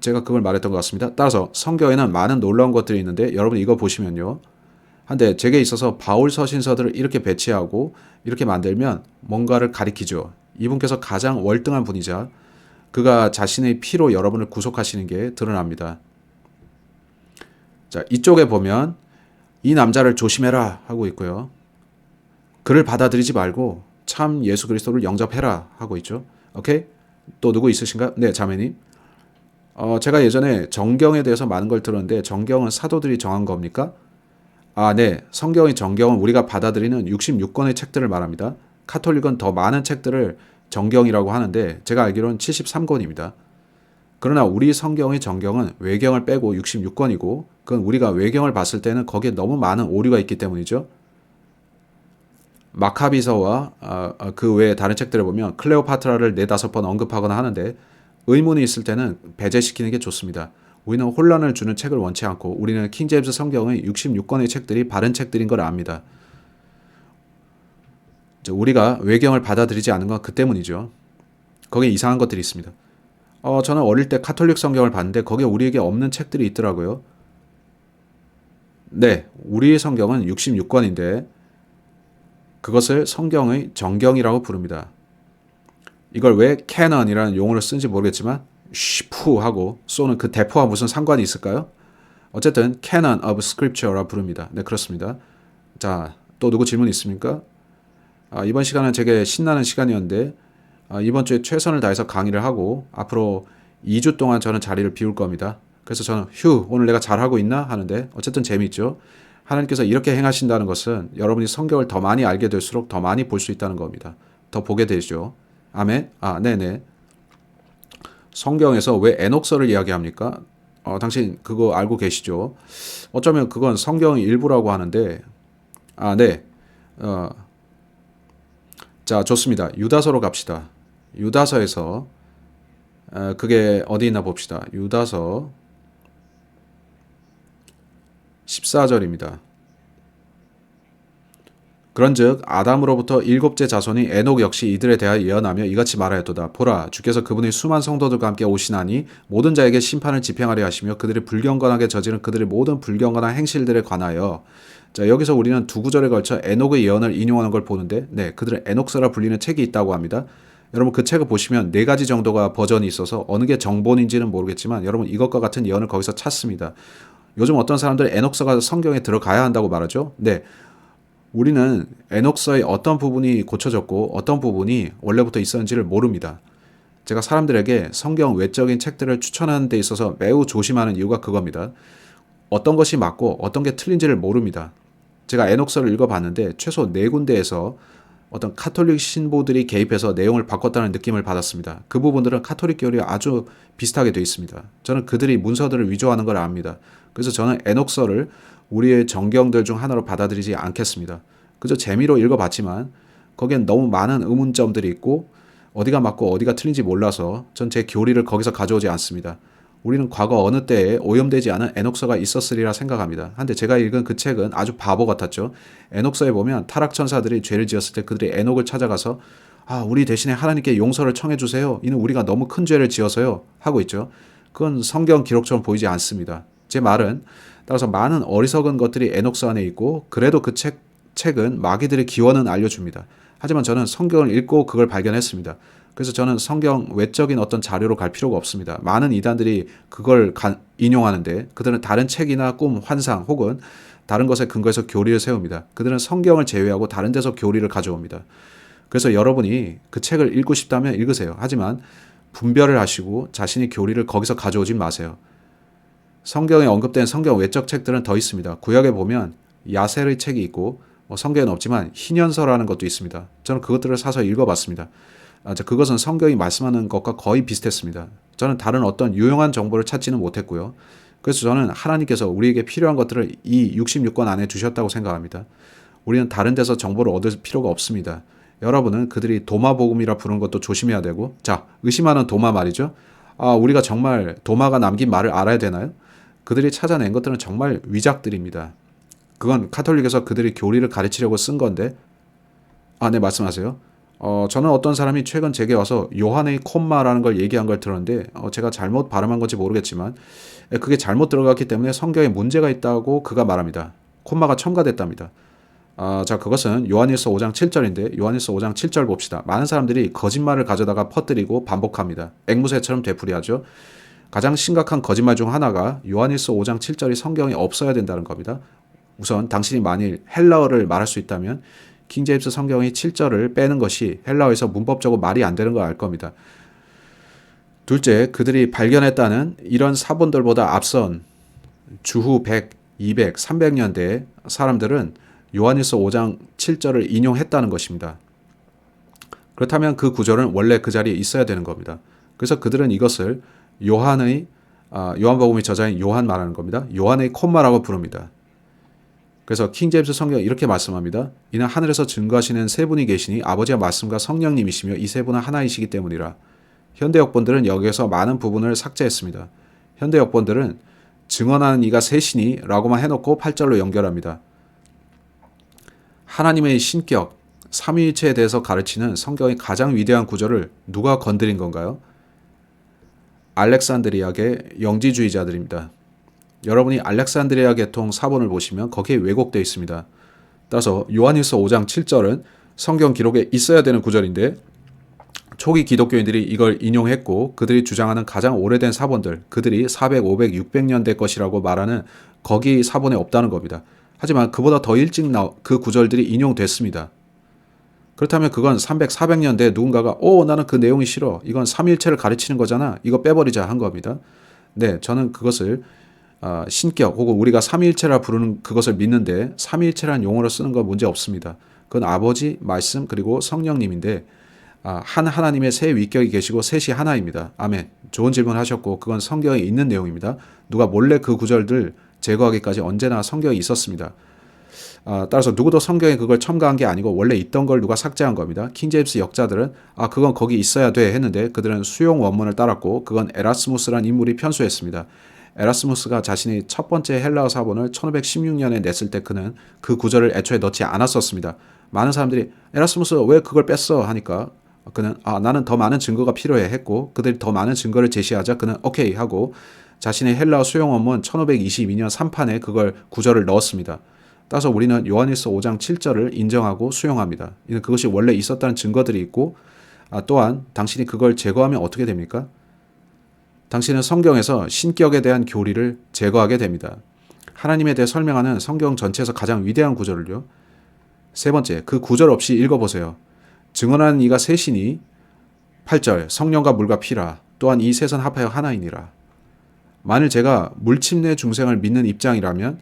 제가 그걸 말했던 것 같습니다. 따라서 성경에는 많은 놀라운 것들이 있는데 여러분 이거 보시면요. 한데 제게 있어서 바울 서신서들을 이렇게 배치하고 이렇게 만들면 뭔가를 가리키죠. 이분께서 가장 월등한 분이자 그가 자신의 피로 여러분을 구속하시는 게 드러납니다. 자, 이쪽에 보면 이 남자를 조심해라 하고 있고요. 그를 받아들이지 말고 참 예수 그리스도를 영접해라 하고 있죠. 오케이? 또 누구 있으신가요? 네, 자매님. 제가 예전에 정경에 대해서 많은 걸 들었는데 정경은 사도들이 정한 겁니까? 네. 성경의 정경은 우리가 받아들이는 66권의 책들을 말합니다. 카톨릭은 더 많은 책들을 정경이라고 하는데 제가 알기로는 73권입니다. 그러나 우리 성경의 정경은 외경을 빼고 66권이고 그건 우리가 외경을 봤을 때는 거기에 너무 많은 오류가 있기 때문이죠. 마카비서와 그 외에 다른 책들을 보면 클레오파트라를 4-5번 언급하거나 하는데 의문이 있을 때는 배제시키는 게 좋습니다. 우리는 혼란을 주는 책을 원치 않고 우리는 킹제임스 성경의 66권의 책들이 바른 책들인 걸 압니다. 우리가 외경을 받아들이지 않는 건 그 때문이죠. 거기에 이상한 것들이 있습니다. 저는 어릴 때 카톨릭 성경을 봤는데 거기에 우리에게 없는 책들이 있더라고요. 네, 우리의 성경은 66권인데 그것을 성경의 정경이라고 부릅니다. 이걸 왜 캐넌이라는 용어를 쓴지 모르겠지만 쉬푸 하고 쏘는 그 대포와 무슨 상관이 있을까요? 어쨌든 Canon of Scripture라 부릅니다. 네, 그렇습니다. 자, 또 누구 질문 있습니까? 이번 시간은 되게 신나는 시간이었는데 이번 주에 최선을 다해서 강의를 하고 앞으로 2주 동안 저는 자리를 비울 겁니다. 그래서 저는 오늘 내가 잘하고 있나 하는데 어쨌든 재미있죠. 하나님께서 이렇게 행하신다는 것은 여러분이 성경을 더 많이 알게 될수록 더 많이 볼 수 있다는 겁니다. 더 보게 되죠. 아멘. 네네. 성경에서 왜 에녹서를 이야기합니까? 당신 그거 알고 계시죠? 어쩌면 그건 성경의 일부라고 하는데 네. 자, 좋습니다. 유다서로 갑시다. 유다서에서 그게 어디 있나 봅시다. 유다서 14절입니다. 그런즉 아담으로부터 7째 자손이 에녹 역시 이들에 대하여 예언하며 이같이 말하였도다. 보라, 주께서 그분의 수많은 성도들과 함께 오시나니 모든 자에게 심판을 집행하려 하시며 그들이 불경건하게 저지른 그들의 모든 불경건한 행실들에 관하여. 자, 여기서 우리는 두 구절에 걸쳐 에녹의 예언을 인용하는 걸 보는데 그들은 에녹서라 불리는 책이 있다고 합니다. 여러분 그 책을 보시면 4가지 정도가 버전이 있어서 어느 게 정본인지는 모르겠지만 여러분 이것과 같은 예언을 거기서 찾습니다. 요즘 어떤 사람들은 에녹서가 성경에 들어가야 한다고 말하죠. 우리는 에녹서의 어떤 부분이 고쳐졌고 어떤 부분이 원래부터 있었는지를 모릅니다. 제가 사람들에게 성경 외적인 책들을 추천하는 데 있어서 매우 조심하는 이유가 그겁니다. 어떤 것이 맞고 어떤 게 틀린지를 모릅니다. 제가 에녹서를 읽어봤는데 최소 4군데에서 어떤 카톨릭 신보들이 개입해서 내용을 바꿨다는 느낌을 받았습니다. 그 부분들은 카톨릭 교리와 아주 비슷하게 되어 있습니다. 저는 그들이 문서들을 위조하는 걸 압니다. 그래서 저는 에녹서를 우리의 정경들 중 하나로 받아들이지 않겠습니다. 그저 재미로 읽어봤지만 거기엔 너무 많은 의문점들이 있고 어디가 맞고 어디가 틀린지 몰라서 전 제 교리를 거기서 가져오지 않습니다. 우리는 과거 어느 때에 오염되지 않은 에녹서가 있었으리라 생각합니다. 한데 제가 읽은 그 책은 아주 바보 같았죠. 에녹서에 보면 타락천사들이 죄를 지었을 때 그들이 에녹을 찾아가서 우리 대신에 하나님께 용서를 청해 주세요. 이는 우리가 너무 큰 죄를 지어서요. 하고 있죠. 그건 성경 기록처럼 보이지 않습니다. 제 말은 따라서 많은 어리석은 것들이 에녹서 안에 있고 그래도 그 책은 마귀들의 기원은 알려줍니다. 하지만 저는 성경을 읽고 그걸 발견했습니다. 그래서 저는 성경 외적인 어떤 자료로 갈 필요가 없습니다. 많은 이단들이 그걸 인용하는데 그들은 다른 책이나 꿈, 환상 혹은 다른 것에 근거해서 교리를 세웁니다. 그들은 성경을 제외하고 다른 데서 교리를 가져옵니다. 그래서 여러분이 그 책을 읽고 싶다면 읽으세요. 하지만 분별을 하시고 자신의 교리를 거기서 가져오지 마세요. 성경에 언급된 성경 외적 책들은 더 있습니다. 구약에 보면 야셀의 책이 있고 성경에는 없지만 희년서라는 것도 있습니다. 저는 그것들을 사서 읽어봤습니다. 그것은 성경이 말씀하는 것과 거의 비슷했습니다. 저는 다른 어떤 유용한 정보를 찾지는 못했고요. 그래서 저는 하나님께서 우리에게 필요한 것들을 이 66권 안에 주셨다고 생각합니다. 우리는 다른 데서 정보를 얻을 필요가 없습니다. 여러분은 그들이 도마복음이라 부르는 것도 조심해야 되고 의심하는 도마 말이죠. 우리가 정말 도마가 남긴 말을 알아야 되나요? 그들이 찾아낸 것들은 정말 위작들입니다. 그건 카톨릭에서 그들이 교리를 가르치려고 쓴 건데 네, 말씀하세요. 저는 어떤 사람이 최근 제게 와서 요한의 콤마라는 걸 얘기한 걸 들었는데 제가 잘못 발음한 건지 모르겠지만 그게 잘못 들어갔기 때문에 성경에 문제가 있다고 그가 말합니다. 콤마가 첨가됐답니다. 그것은 요한일서 5장 7절인데 요한일서 5장 7절 봅시다. 많은 사람들이 거짓말을 가져다가 퍼뜨리고 반복합니다. 앵무새처럼 되풀이하죠. 가장 심각한 거짓말 중 하나가 요한일서 5장 7절이 성경에 없어야 된다는 겁니다. 우선 당신이 만일 헬라어를 말할 수 있다면 킹제임스 성경의 7절을 빼는 것이 헬라어에서 문법적으로 말이 안 되는 걸 알 겁니다. 둘째, 그들이 발견했다는 이런 사본들보다 앞선 주후 100, 200, 300년대의 사람들은 요한일서 5장 7절을 인용했다는 것입니다. 그렇다면 그 구절은 원래 그 자리에 있어야 되는 겁니다. 그래서 그들은 이것을 요한복음의 저자인 요한 말하는 겁니다. 요한의 콤마라고 부릅니다. 그래서 킹제임스 성경 이렇게 말씀합니다. 이는 하늘에서 증거하시는 세 분이 계시니 아버지와 말씀과 성령님이시며 이 세 분은 하나이시기 때문이라. 현대 역본들은 여기에서 많은 부분을 삭제했습니다. 현대 역본들은 증언하는 이가 셋이니 라고만 해놓고 8절로 연결합니다. 하나님의 신격, 삼위일체에 대해서 가르치는 성경의 가장 위대한 구절을 누가 건드린 건가요? 알렉산드리아계 영지주의자들입니다. 여러분이 알렉산드리아 계통 사본을 보시면 거기에 왜곡되어 있습니다. 따라서 요한일서 5장 7절은 성경 기록에 있어야 되는 구절인데 초기 기독교인들이 이걸 인용했고 그들이 주장하는 가장 오래된 사본들, 그들이 400, 500, 600년대 것이라고 말하는 거기 사본에 없다는 겁니다. 하지만 그보다 더 일찍 그 구절들이 인용됐습니다. 그렇다면 그건 300, 400년대에 누군가가 나는 그 내용이 싫어. 이건 삼위일체를 가르치는 거잖아. 이거 빼버리자 한 겁니다. 네, 저는 그것을 신격 혹은 우리가 삼위일체라 부르는 그것을 믿는데 삼위일체라는 용어로 쓰는 건 문제 없습니다. 그건 아버지, 말씀 그리고 성령님인데 한 하나님의 세 위격이 계시고 셋이 하나입니다. 아멘. 좋은 질문 하셨고 그건 성경에 있는 내용입니다. 누가 몰래 그 구절들 제거하기까지 언제나 성경에 있었습니다. 따라서 누구도 성경에 그걸 첨가한 게 아니고 원래 있던 걸 누가 삭제한 겁니다. 킹제임스 역자들은 그건 거기 있어야 돼 했는데 그들은 수용 원문을 따랐고 그건 에라스무스란 인물이 편수했습니다. 에라스무스가 자신의 첫 번째 헬라어 사본을 1516년에 냈을 때 그는 그 구절을 애초에 넣지 않았었습니다. 많은 사람들이 에라스무스 왜 그걸 뺐어 하니까 그는 나는 더 많은 증거가 필요해 했고 그들이 더 많은 증거를 제시하자 그는 오케이 하고 자신의 헬라어 수용 원문 1522년 3판에 그걸 구절을 넣었습니다. 따라서 우리는 요한일서 5장 7절을 인정하고 수용합니다. 이는 그것이 원래 있었다는 증거들이 있고 또한 당신이 그걸 제거하면 어떻게 됩니까? 당신은 성경에서 신격에 대한 교리를 제거하게 됩니다. 하나님에 대해 설명하는 성경 전체에서 가장 위대한 구절을요. 세 번째, 그 구절 없이 읽어보세요. 증언하는 이가 셋이니 8절 성령과 물과 피라 또한 이 셋은 합하여 하나이니라. 만일 제가 물침례 중생을 믿는 입장이라면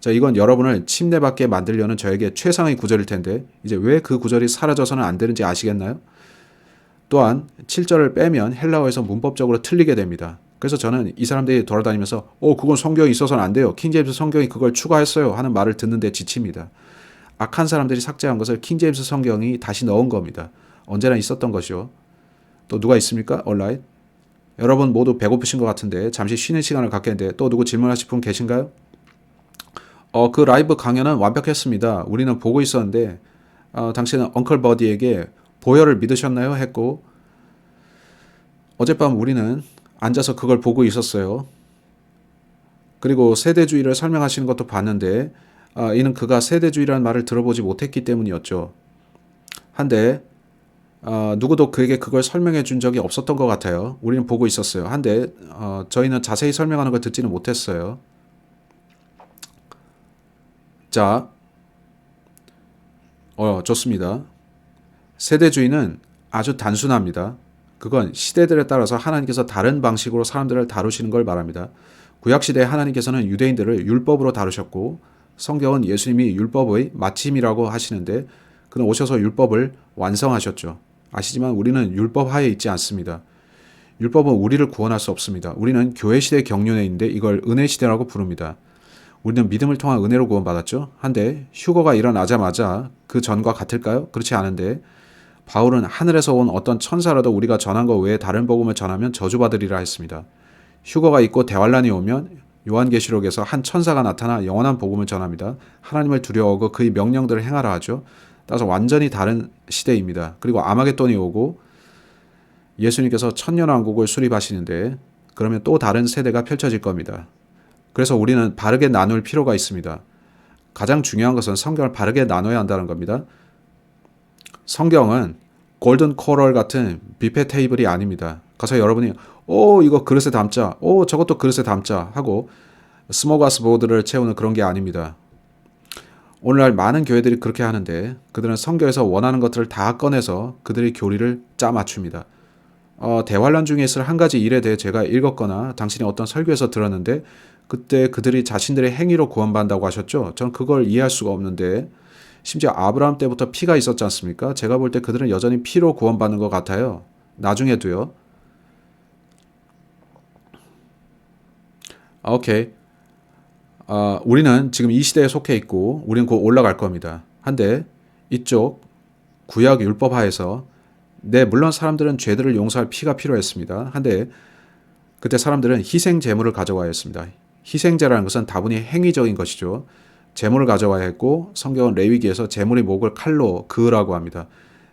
이건 여러분을 침례받게 만들려는 저에게 최상의 구절일 텐데 이제 왜 그 구절이 사라져서는 안 되는지 아시겠나요? 또한 7절을 빼면 헬라어에서 문법적으로 틀리게 됩니다. 그래서 저는 이 사람들이 돌아다니면서 그건 성경에 있어서는 안 돼요. 킹제임스 성경이 그걸 추가했어요 하는 말을 듣는데 지칩니다. 악한 사람들이 삭제한 것을 킹제임스 성경이 다시 넣은 겁니다. 언제나 있었던 것이요. 또 누가 있습니까? 온라인? 여러분 모두 배고프신 것 같은데 잠시 쉬는 시간을 갖겠는데 또 누구 질문하실 분 계신가요? 그 라이브 강연은 완벽했습니다. 우리는 보고 있었는데 당신은 엉클 버디에게 보혈을 믿으셨나요? 했고 어젯밤 우리는 앉아서 그걸 보고 있었어요. 그리고 세대주의를 설명하시는 것도 봤는데 이는 그가 세대주의라는 말을 들어보지 못했기 때문이었죠. 한데 누구도 그에게 그걸 설명해 준 적이 없었던 것 같아요. 우리는 보고 있었어요. 한데 저희는 자세히 설명하는 걸 듣지는 못했어요. 자, 좋습니다. 세대주의는 아주 단순합니다. 그건 시대들에 따라서 하나님께서 다른 방식으로 사람들을 다루시는 걸 말합니다. 구약시대에 하나님께서는 유대인들을 율법으로 다루셨고 성경은 예수님이 율법의 마침이라고 하시는데 그는 오셔서 율법을 완성하셨죠. 아시지만 우리는 율법 하에 있지 않습니다. 율법은 우리를 구원할 수 없습니다. 우리는 교회시대 경륜에 있는데 이걸 은혜시대라고 부릅니다. 우리는 믿음을 통한 은혜로 구원받았죠. 한데 휴거가 일어나자마자 그 전과 같을까요? 그렇지 않은데 바울은 하늘에서 온 어떤 천사라도 우리가 전한 것 외에 다른 복음을 전하면 저주받으리라 했습니다. 휴거가 있고 대환란이 오면 요한계시록에서 한 천사가 나타나 영원한 복음을 전합니다. 하나님을 두려워하고 그의 명령들을 행하라 하죠. 따라서 완전히 다른 시대입니다. 그리고 아마겟돈이 오고 예수님께서 천년왕국을 수립하시는데 그러면 또 다른 세대가 펼쳐질 겁니다. 그래서 우리는 바르게 나눌 필요가 있습니다. 가장 중요한 것은 성경을 바르게 나눠야 한다는 겁니다. 성경은 골든 코럴 같은 뷔페 테이블이 아닙니다. 가서 여러분이 이거 그릇에 담자, 저것도 그릇에 담자 하고 스모가스 보드를 채우는 그런 게 아닙니다. 오늘날 많은 교회들이 그렇게 하는데 그들은 성경에서 원하는 것들을 다 꺼내서 그들의 교리를 짜 맞춥니다. 대환란 중에 있을 한 가지 일에 대해 제가 읽었거나 당신이 어떤 설교에서 들었는데 그때 그들이 자신들의 행위로 구원받는다고 하셨죠. 저는 그걸 이해할 수가 없는데 심지어 아브라함 때부터 피가 있었지 않습니까? 제가 볼 때 그들은 여전히 피로 구원받는 것 같아요. 나중에도요. 오케이. 우리는 지금 이 시대에 속해 있고 우리는 곧 올라갈 겁니다. 한데 이쪽 구약 율법 하에서 물론 사람들은 죄들을 용서할 피가 필요했습니다. 한데 그때 사람들은 희생 제물을 가져와야 했습니다. 희생제라는 것은 다분히 행위적인 것이죠. 제물을 가져와야 했고 성경은 레위기에서 제물의 목을 칼로 그으라고 합니다.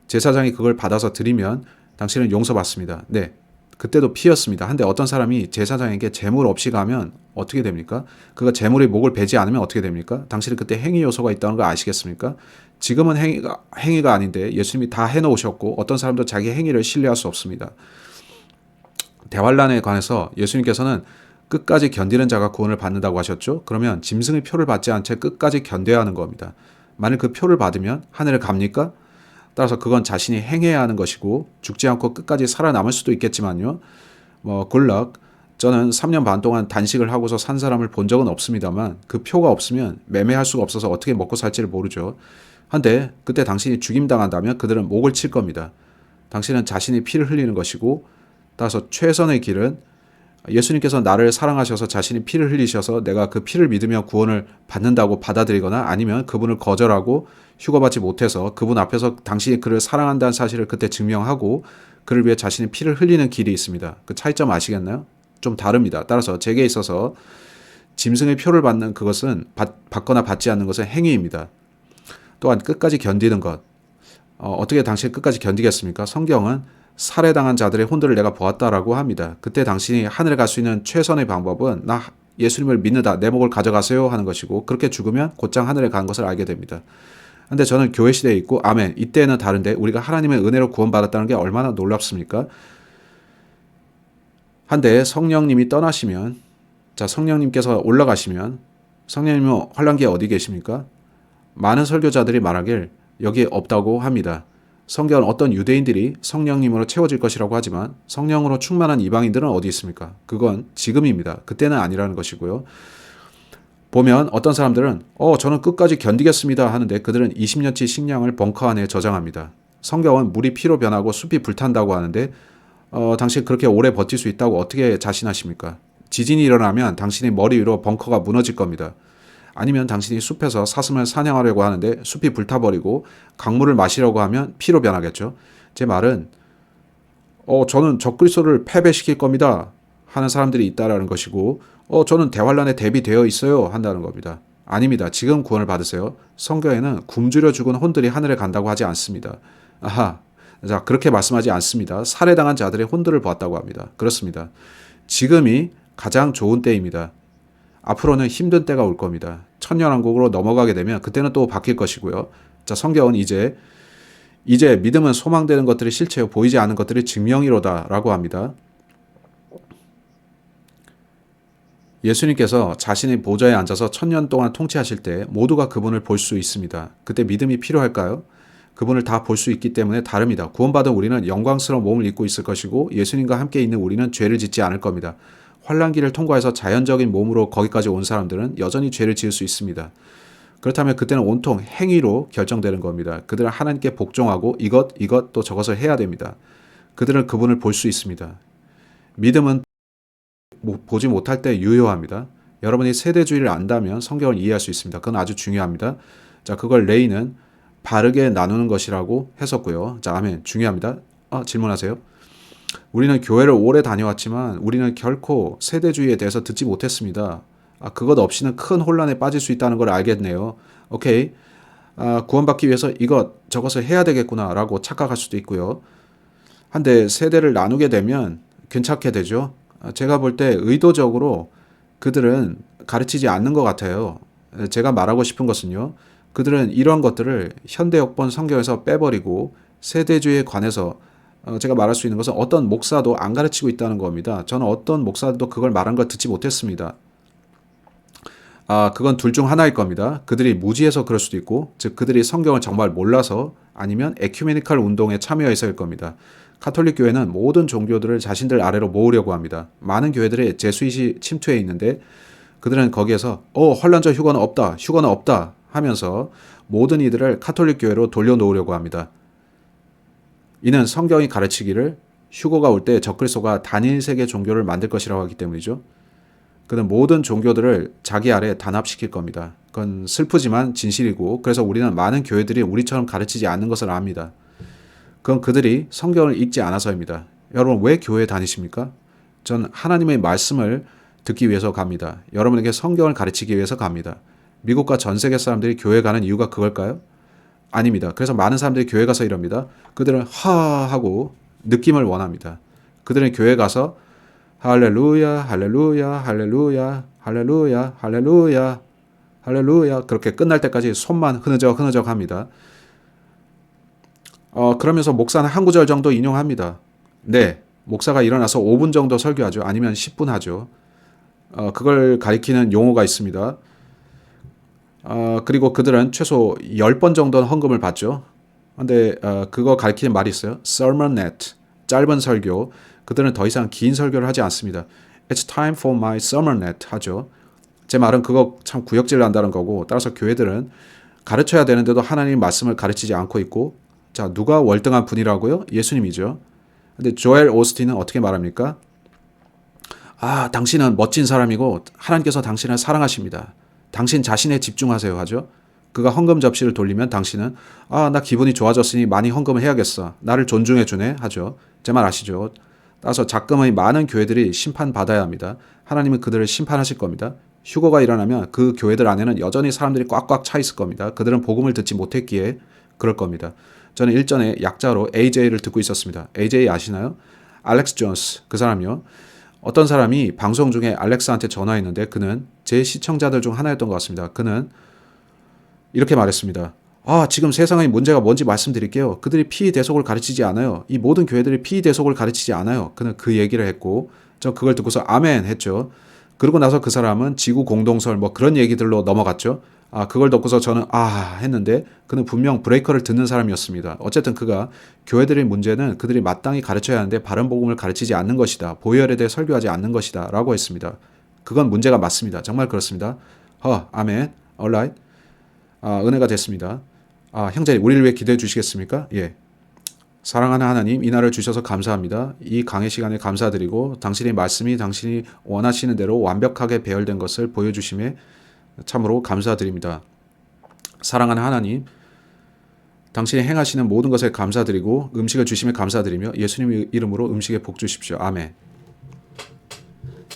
제사장이 그걸 받아서 드리면 당신은 용서받습니다. 네, 그때도 피였습니다. 한데 어떤 사람이 제사장에게 제물 없이 가면 어떻게 됩니까? 그가 제물의 목을 베지 않으면 어떻게 됩니까? 당신은 그때 행위 요소가 있다는 거 아시겠습니까? 지금은 행위가 아닌데 예수님이 다 해놓으셨고 어떤 사람도 자기 행위를 신뢰할 수 없습니다. 대환란에 관해서 예수님께서는 끝까지 견디는 자가 구원을 받는다고 하셨죠. 그러면 짐승의 표를 받지 않은 채 끝까지 견뎌야 하는 겁니다. 만일 그 표를 받으면 하늘에 갑니까? 따라서 그건 자신이 행해야 하는 것이고 죽지 않고 끝까지 살아남을 수도 있겠지만요. 굴락 저는 3년 반 동안 단식을 하고서 산 사람을 본 적은 없습니다만 그 표가 없으면 매매할 수가 없어서 어떻게 먹고 살지를 모르죠. 한데 그때 당신이 죽임당한다면 그들은 목을 칠 겁니다. 당신은 자신이 피를 흘리는 것이고 따라서 최선의 길은 예수님께서 나를 사랑하셔서 자신이 피를 흘리셔서 내가 그 피를 믿으며 구원을 받는다고 받아들이거나 아니면 그분을 거절하고 휴거받지 못해서 그분 앞에서 당신이 그를 사랑한다는 사실을 그때 증명하고 그를 위해 자신이 피를 흘리는 길이 있습니다. 그 차이점 아시겠나요? 좀 다릅니다. 따라서 제게 있어서 짐승의 표를 받는 그것은 받거나 받지 않는 것은 행위입니다. 또한 끝까지 견디는 것. 어떻게 당신이 끝까지 견디겠습니까? 성경은 살해당한 자들의 혼들을 내가 보았다라고 합니다. 그때 당신이 하늘에 갈 수 있는 최선의 방법은 나 예수님을 믿는다. 내 목을 가져가세요 하는 것이고 그렇게 죽으면 곧장 하늘에 간 것을 알게 됩니다. 근데 저는 교회 시대에 있고 아멘. 이때는 다른데 우리가 하나님의 은혜로 구원받았다는 게 얼마나 놀랍습니까? 한데 성령님이 떠나시면 성령님께서 올라가시면 성령님은 환란기에 어디 계십니까? 많은 설교자들이 말하길 여기에 없다고 합니다. 성경은 어떤 유대인들이 성령님으로 채워질 것이라고 하지만 성령으로 충만한 이방인들은 어디 있습니까? 그건 지금입니다. 그때는 아니라는 것이고요. 보면 어떤 사람들은 저는 끝까지 견디겠습니다 하는데 그들은 20년치 식량을 벙커 안에 저장합니다. 성경은 물이 피로 변하고 숲이 불탄다고 하는데 당신 그렇게 오래 버틸 수 있다고 어떻게 자신하십니까? 지진이 일어나면 당신의 머리 위로 벙커가 무너질 겁니다. 아니면 당신이 숲에서 사슴을 사냥하려고 하는데 숲이 불타버리고 강물을 마시려고 하면 피로 변하겠죠. 제 말은 저는 적그리스도를 패배시킬 겁니다 하는 사람들이 있다라는 것이고 저는 대환란에 대비되어 있어요 한다는 겁니다. 아닙니다. 지금 구원을 받으세요. 성경에는 굶주려 죽은 혼들이 하늘에 간다고 하지 않습니다. 자, 그렇게 말씀하지 않습니다. 살해당한 자들의 혼들을 보았다고 합니다. 그렇습니다. 지금이 가장 좋은 때입니다. 앞으로는 힘든 때가 올 겁니다. 천년왕국으로 넘어가게 되면 그때는 또 바뀔 것이고요. 자, 성경은 이제 믿음은 소망되는 것들이 실체요 보이지 않는 것들이 증명이로다라고 합니다. 예수님께서 자신의 보좌에 앉아서 1000년 동안 통치하실 때 모두가 그분을 볼 수 있습니다. 그때 믿음이 필요할까요? 그분을 다 볼 수 있기 때문에 다릅니다. 구원받은 우리는 영광스러운 몸을 입고 있을 것이고 예수님과 함께 있는 우리는 죄를 짓지 않을 겁니다. 환란기를 통과해서 자연적인 몸으로 거기까지 온 사람들은 여전히 죄를 지을 수 있습니다. 그렇다면 그때는 온통 행위로 결정되는 겁니다. 그들은 하나님께 복종하고 이것 또 저것을 해야 됩니다. 그들은 그분을 볼 수 있습니다. 믿음은 보지 못할 때 유효합니다. 여러분이 세대주의를 안다면 성경을 이해할 수 있습니다. 그건 아주 중요합니다. 자, 그걸 레이는 바르게 나누는 것이라고 했었고요. 자, 아멘. 중요합니다. 질문하세요. 우리는 교회를 오래 다녀왔지만 우리는 결코 세대주의에 대해서 듣지 못했습니다. 그것 없이는 큰 혼란에 빠질 수 있다는 걸 알겠네요. 오케이. 구원받기 위해서 저것을 해야 되겠구나 라고 착각할 수도 있고요. 한데 세대를 나누게 되면 괜찮게 되죠. 제가 볼 때 의도적으로 그들은 가르치지 않는 것 같아요. 제가 말하고 싶은 것은요. 그들은 이런 것들을 현대역본 성경에서 빼버리고 세대주의에 관해서 제가 말할 수 있는 것은 어떤 목사도 안 가르치고 있다는 겁니다. 저는 어떤 목사도 그걸 말한 걸 듣지 못했습니다. 그건 둘 중 하나일 겁니다. 그들이 무지해서 그럴 수도 있고, 즉 그들이 성경을 정말 몰라서 아니면 에큐메니컬 운동에 참여해서일 겁니다. 카톨릭 교회는 모든 종교들을 자신들 아래로 모으려고 합니다. 많은 교회들이 제수잇이 침투해 있는데 그들은 거기에서 혼란적 휴거는 없다 하면서 모든 이들을 가톨릭 교회로 돌려놓으려고 합니다. 이는 성경이 가르치기를 휴거가 올 때 적그리스도가 단일 세계 종교를 만들 것이라고 하기 때문이죠. 그는 모든 종교들을 자기 아래 단합시킬 겁니다. 그건 슬프지만 진실이고, 그래서 우리는 많은 교회들이 우리처럼 가르치지 않는 것을 압니다. 그건 그들이 성경을 읽지 않아서입니다. 여러분, 왜 교회에 다니십니까? 전 하나님의 말씀을 듣기 위해서 갑니다. 여러분에게 성경을 가르치기 위해서 갑니다. 미국과 전 세계 사람들이 교회 가는 이유가 그걸까요? 아닙니다. 그래서 많은 사람들이 교회 가서 이럽니다. 그들은 하하고 느낌을 원합니다. 그들은 교회 가서 할렐루야, 할렐루야, 할렐루야, 할렐루야, 할렐루야, 할렐루야 그렇게 끝날 때까지 손만 흐느적 합니다. 그러면서 목사는 한 구절 정도 인용합니다. 네, 목사가 일어나서 5분 정도 설교하죠. 아니면 10분 하죠. 그걸 가리키는 용어가 있습니다. 그리고 그들은 최소 10번 정도는 헌금을 받죠. 근데 그거 가리키는 말이 있어요. sermonette, 짧은 설교. 그들은 더 이상 긴 설교를 하지 않습니다. It's time for my sermonette 하죠. 제 말은 그거 참 구역질 난다는 거고, 따라서 교회들은 가르쳐야 되는데도 하나님 말씀을 가르치지 않고 있고, 자, 누가 월등한 분이라고요? 예수님이죠. 근데 조엘 오스틴은 어떻게 말합니까? 당신은 멋진 사람이고 하나님께서 당신을 사랑하십니다. 당신 자신에 집중하세요 하죠. 그가 헌금 접시를 돌리면 당신은 나 기분이 좋아졌으니 많이 헌금을 해야겠어. 나를 존중해 주네 하죠. 제 말 아시죠? 따라서 작금의 많은 교회들이 심판받아야 합니다. 하나님은 그들을 심판하실 겁니다. 휴거가 일어나면 그 교회들 안에는 여전히 사람들이 꽉꽉 차 있을 겁니다. 그들은 복음을 듣지 못했기에 그럴 겁니다. 저는 일전에 약자로 AJ를 듣고 있었습니다. AJ 아시나요? 알렉스 존스, 그 사람이요. 어떤 사람이 방송 중에 알렉스한테 전화했는데 그는 제 시청자들 중 하나였던 것 같습니다. 그는 이렇게 말했습니다. 지금 세상의 문제가 뭔지 말씀드릴게요. 그들이 피대속을 가르치지 않아요. 이 모든 교회들이 피대속을 가르치지 않아요. 그는 그 얘기를 했고, 저 그걸 듣고서 아멘 했죠. 그러고 나서 그 사람은 지구 공동설 뭐 그런 얘기들로 넘어갔죠. 그걸 듣고서 저는 했는데 그는 분명 브레이커를 듣는 사람이었습니다. 어쨌든 그가 교회들의 문제는 그들이 마땅히 가르쳐야 하는데 바른 복음을 가르치지 않는 것이다. 보혈에 대해 설교하지 않는 것이다. 라고 했습니다. 그건 문제가 맞습니다. 정말 그렇습니다. 아멘. alright. 은혜가 됐습니다. 형제님, 우리를 위해 기도해 주시겠습니까? 예. 사랑하는 하나님, 이 날을 주셔서 감사합니다. 이 강의 시간에 감사드리고 당신의 말씀이 당신이 원하시는 대로 완벽하게 배열된 것을 보여주심에 참으로 감사드립니다. 사랑하는 하나님, 당신이 행하시는 모든 것에 감사드리고 음식을 주심에 감사드리며 예수님의 이름으로 음식에 복 주십시오. 아멘.